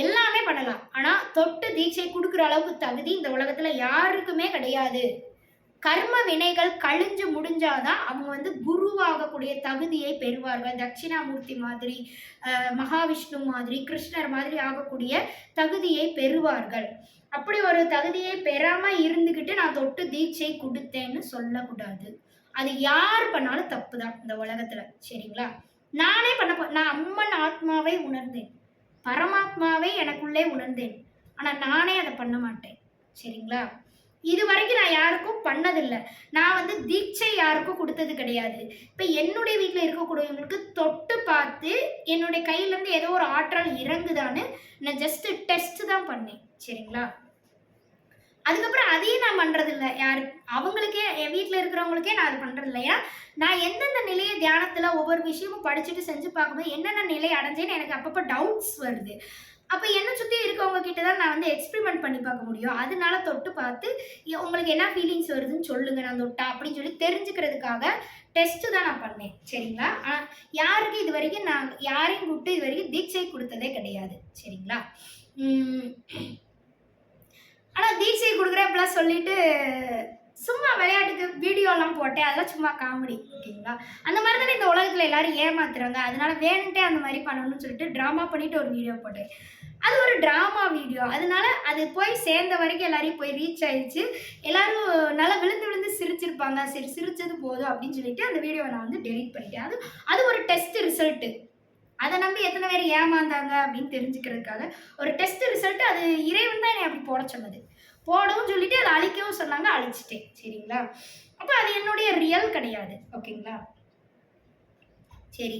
எல்லாமே பண்ணலாம். ஆனால் தொட்டு தீட்சை கொடுக்குற அளவுக்கு தகுதி இந்த உலகத்தில் யாருக்குமே கிடையாது. கர்ம வினைகள் கழிஞ்சு முடிஞ்சாதான் அவங்க வந்து குருவாகக்கூடிய தகுதியை பெறுவார்கள். தட்சிணாமூர்த்தி மாதிரி, மகாவிஷ்ணு மாதிரி, கிருஷ்ணர் மாதிரி ஆகக்கூடிய தகுதியை பெறுவார்கள். அப்படி ஒரு தகுதியை பெறாம இருந்துகிட்டு நான் தொட்டு தீட்சை கொடுத்தேன்னு சொல்லக்கூடாது. அது யார் பண்ணாலும் தப்பு தான் இந்த உலகத்துல. சரிங்களா? நானே நான் அம்மன் ஆத்மாவை உணர்ந்தேன், பரமாத்மாவை எனக்குள்ளே உணர்ந்தேன். ஆனா நானே அதை பண்ண மாட்டேன். சரிங்களா? இது வரைக்கும் நான் யாருக்கும் பண்ணதில்லை. நான் வந்து தீட்சை யாருக்கும் கொடுத்தது கிடையாது. இப்போ என்னுடைய வீட்டில் இருக்கக்கூடியவங்களுக்கு தொட்டு பார்த்து என்னுடைய கையிலேருந்து ஏதோ ஒரு ஆற்றல் இறங்குதான்னு நான் ஜஸ்ட் டெஸ்ட் தான் பண்ணேன். சரிங்களா? அதுக்கப்புறம் அதையும் நான் பண்ணுறதில்ல. யாரு அவங்களுக்கே, என் வீட்டில் இருக்கிறவங்களுக்கே நான் அது பண்ணுறதில்ல. ஏன்னா நான் எந்தெந்த நிலையை தியானத்தில் ஒவ்வொரு விஷயமும் படிச்சுட்டு செஞ்சு பார்க்கும்போது என்னென்ன நிலை அடைஞ்சேன்னு எனக்கு அப்பப்போ டவுட்ஸ் வருது. அப்போ என்னை சுற்றி இருக்கவங்க கிட்ட தான் நான் வந்து எக்ஸ்பெரிமெண்ட் பண்ணி பார்க்க முடியும். அதனால தொட்டு பார்த்து உங்களுக்கு என்ன ஃபீலிங்ஸ் வருதுன்னு சொல்லுங்கள் நான் தொட்டா அப்படின்னு சொல்லி தெரிஞ்சுக்கிறதுக்காக டெஸ்ட்டு தான் நான் பண்ணேன். சரிங்களா? யாருக்கு இது வரைக்கும் நான் யாரையும் கூப்பிட்டு இது வரைக்கும் தீட்சை கொடுத்ததே கிடையாது. சரிங்களா? ஆனால் தீட்சை கொடுக்குறேன் அப்படிலாம் சொல்லிட்டு சும்மா விளையாட்டுக்கு வீடியோலாம் போட்டேன். அதெல்லாம் சும்மா காமெடி. ஓகேங்களா? அந்த மாதிரி தானே இந்த உலகத்தில் எல்லாரும் ஏமாத்துறாங்க. அதனால வேணுன்ட்டே அந்த மாதிரி பண்ணணும்னு சொல்லிட்டு ட்ராமா பண்ணிட்டு ஒரு வீடியோ போட்டேன். அது ஒரு ட்ராமா வீடியோ. அதனால அது போய் சேர்ந்த வரைக்கும் எல்லாரையும் போய் ரீச் ஆயிடுச்சு. எல்லாரும் நல்லா விழுந்து விழுந்து சிரிச்சிருப்பாங்க. சரி சிரிச்சது போதும் அப்படின்னு சொல்லிட்டு அந்த வீடியோவை நான் வந்து டெலீட் பண்ணிட்டேன். அது ஒரு டெஸ்ட் ரிசல்ட்டு. அதை நம்பி எத்தனை பேர் ஏமாந்தாங்க அப்படின்னு தெரிஞ்சுக்கிறதுக்காக ஒரு டெஸ்ட் ரிசல்ட். அது இறைவன் தான் என்னை அப்படி போட சொன்னது. போடவும் சொல்லிட்டு அதை அழிக்கவும் சொன்னாங்க, அழிச்சிட்டேன். சரிங்களா? அப்போ அது என்னுடைய ரியல் கிடையாது. ஓகேங்களா? சரி,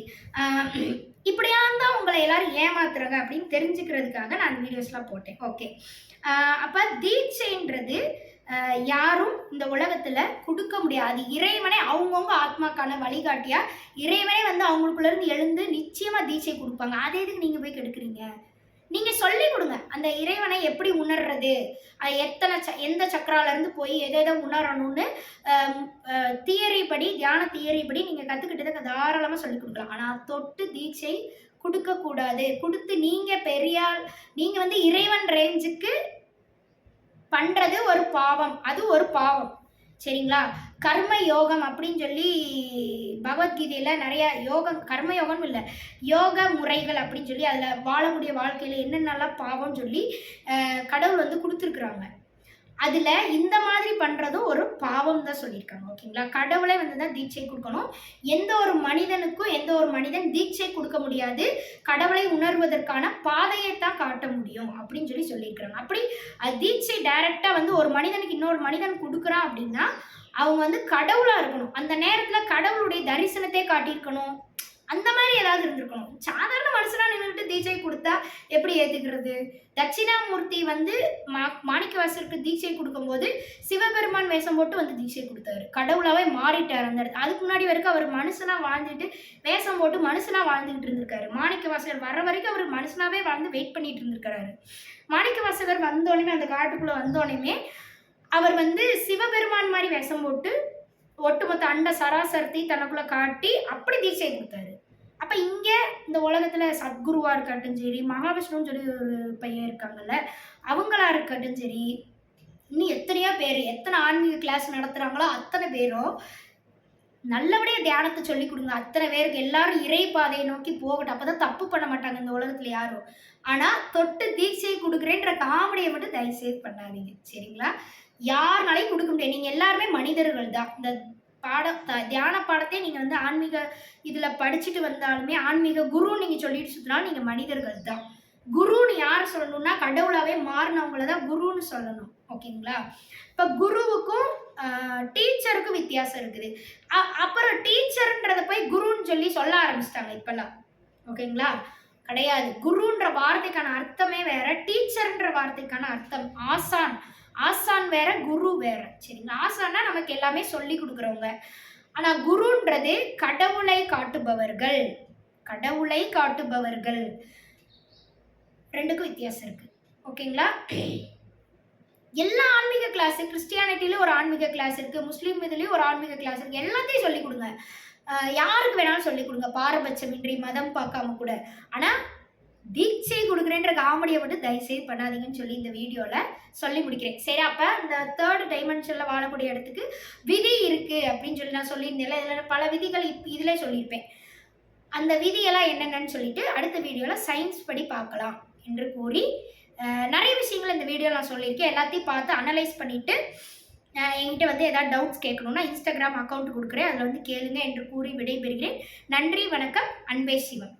இப்படியா தான் உங்களை எல்லாரும் ஏமாத்துறாங்க அப்படின்னு தெரிஞ்சுக்கிறதுக்காக நான் அந்த வீடியோஸ்லாம் போட்டேன். ஓகே, அப்போ தீட்சைன்றது யாரும் இந்த உலகத்துல கொடுக்க முடியாது. இறைவனே அவங்கவுங்க ஆத்மாக்கான வழிகாட்டியா இறைவனே வந்து அவங்களுக்குள்ள இருந்து எழுந்து நிச்சயமா தீட்சை கொடுப்பாங்க. அதே இதுக்கு நீங்க போய் கெடுக்குறீங்க. நீங்க சொல்லி கொடுங்க அந்த இறைவனை எப்படி உணர்றது, எந்த சக்கரால இருந்து போய் எதை உணரணும்னு தியரி படி, தியான தியரி படி நீங்க கத்துக்கிட்டதை தாராளமா சொல்லி கொடுக்கலாம். ஆனா தொட்டு தீட்சை கொடுக்க கூடாது. கொடுத்து நீங்க பெரியாள், நீங்க வந்து இறைவன் ரேஞ்சுக்கு பண்றது ஒரு பாவம். அது ஒரு பாவம். சரிங்களா? கர்ம யோகம் அப்படின்னு சொல்லி பகவத்கீதையில நிறைய யோகம், கர்ம யோகம் இல்லை, யோக முறைகள் அப்படின்னு சொல்லி அதில் வாழக்கூடிய வாழ்க்கையில் என்னென்னலாம் பாவம் சொல்லி கடவுள் வந்து கொடுத்துருக்குறாங்க. அதில் இந்த மாதிரி பண்ணுறதும் ஒரு பாவம் தான் சொல்லியிருக்காங்க. ஓகேங்களா? கடவுளே வந்து தான் தீட்சை கொடுக்கணும். எந்த ஒரு மனிதனுக்கும் எந்த ஒரு மனிதன் தீட்சை கொடுக்க முடியாது. கடவுளை உணர்வதற்கான பாதையை தான் காட்ட முடியும் அப்படின்னு சொல்லி சொல்லியிருக்கிறாங்க. அப்படி தீட்சை டைரக்டாக வந்து ஒரு மனிதனுக்கு இன்னொரு மனிதன் கொடுக்குறான் அப்படின்னா அவங்க வந்து கடவுளாக இருக்கணும். அந்த நேரத்தில் கடவுளுடைய தரிசனத்தை காட்டியிருக்கணும். அந்த மாதிரி ஏதாவது இருந்திருக்கணும். சாதாரண மனுஷனாக நின்றுட்டு தீட்சை கொடுத்தா எப்படி ஏற்றுக்கிறது? தட்சிணாமூர்த்தி வந்து மாணிக்கவாசருக்கு தீட்சை கொடுக்கும்போது சிவபெருமான் வேஷம் போட்டு வந்து தீட்சை கொடுத்தாரு. கடவுளாவே மாறிட்டார் அந்த இடத்துல. அதுக்கு முன்னாடி வரைக்கும் அவர் மனுஷனாக வாழ்ந்துட்டு வேஷம் போட்டு மனுஷனாக வாழ்ந்துகிட்டு இருந்திருக்காரு. மாணிக்கவாசகர் வர வரைக்கும் அவர் மனுஷனாவே வாழ்ந்து வெயிட் பண்ணிட்டு இருந்திருக்கிறாரு. மாணிக்கவாசகர் வந்தோடனே, அந்த காட்டுக்குள்ளே வந்தோடனே அவர் வந்து சிவபெருமான் மாதிரி வேஷம் போட்டு ஒட்டுமொத்த அண்ட சராசரத்தை தனக்குள்ள காட்டி அப்படி தீட்சை கொடுத்தாரு. அப்ப இங்க இந்த உலகத்துல சத்குருவா இருக்கட்டும் சரி, மகாவிஷ்ணுன்னு சொல்லி ஒரு பையன் இருக்காங்கல்ல, அவங்களா இருக்கட்டும் சரி, இன்னும் எத்தனையோ பேர் எத்தனை ஆன்மீக கிளாஸ் நடத்துறாங்களோ அத்தனை பேரும் நல்லபடியா தியானத்தை சொல்லி கொடுங்க. அத்தனை பேருக்கு எல்லாரும் இறை பாதையை நோக்கி போகட்டும். அப்பதான் தப்பு பண்ண மாட்டாங்க இந்த உலகத்துல யாரும். ஆனா தொட்டு தீட்சை கொடுக்குறேன்ற காமெடியை மட்டும் தயவுசெய்து பண்ணாதீங்க, சரிங்களா? யாருனாலையும் கொடுக்க முடியாது. நீங்க எல்லாருமே மனிதர்கள் தான். இந்த தியான பாடத்தை நீங்க வந்து ஆன்மீக இதுல படிச்சுட்டு வந்தாலுமே, ஆன்மீக குரு நீங்க சொல்லிட்டு சுத்தினாலும் நீங்க மனிதர்கள் தான். குருன்னு யார் சொல்லணும்னா கடவுளாவே மாறினவங்கள தான் குருன்னு சொல்லணும். ஓகேங்களா? இப்ப குருவுக்கும் டீச்சருக்கும் வித்தியாசம் இருக்குது. அப்புறம் டீச்சர்ன்றத போய் குருன்னு சொல்லி சொல்ல ஆரம்பிச்சிட்டாங்க இப்பெல்லாம். ஓகேங்களா? கிடையாது. குருன்ற வார்த்தைக்கான அர்த்தமே வேற, டீச்சர்ன்ற வார்த்தைக்கான அர்த்தம் ஆசான். ஆசான் வேற, குரு வேற, சரிங்களா? ஆசான்னா நமக்கு எல்லாமே சொல்லி கொடுக்குறவங்க. ஆனா குருன்றது கடவுளை காட்டுபவர்கள். கடவுளை காட்டுபவர்கள். ரெண்டுக்கும் வித்தியாசம் இருக்கு. ஓகேங்களா? எல்லா ஆன்மீக கிளாஸ், கிறிஸ்டியானிட்டிலையும் ஒரு ஆன்மீக கிளாஸ் இருக்கு, முஸ்லீம் இதுலயும் ஒரு ஆன்மீக கிளாஸ் இருக்கு. எல்லாத்தையும் சொல்லிக் கொடுங்க. யாருக்கு வேணாலும் சொல்லிக் கொடுங்க, பாரபட்சமின்றி மதம் பார்க்காம கூட. ஆனா தீட்சை கொடுக்குறேன்ற காமெடியை மட்டும் தயவுசெய்து பண்ணாதீங்கன்னு சொல்லி இந்த வீடியோல சொல்லி முடிக்கிறேன். சரி, அப்ப இந்த 3rd டைமென்ஷன்ல வாழக்கூடிய இடத்துக்கு விதி இருக்கு அப்படின்னு சொல்லி நான் சொல்லியிருந்தேன்ல, இதுல பல விதிகள் இதுல சொல்லியிருப்பேன். அந்த விதியெல்லாம் என்னென்னு சொல்லிட்டு அடுத்த வீடியோல சயின்ஸ் படி பார்க்கலாம் என்று கூறி, நிறைய விஷயங்கள் இந்த வீடியோ நான் சொல்லியிருக்கேன். எல்லாத்தையும் பார்த்து அனலைஸ் பண்ணிட்டு என்கிட்ட வந்து ஏதாவது டவுட்ஸ் கேட்கணும்னா இன்ஸ்டாகிராம் அக்கௌண்ட் கொடுக்குறேன், அதில் வந்து கேளுங்க என்று கூறி விடைபெறுகிறேன். நன்றி, வணக்கம். அன்பே சிவம்.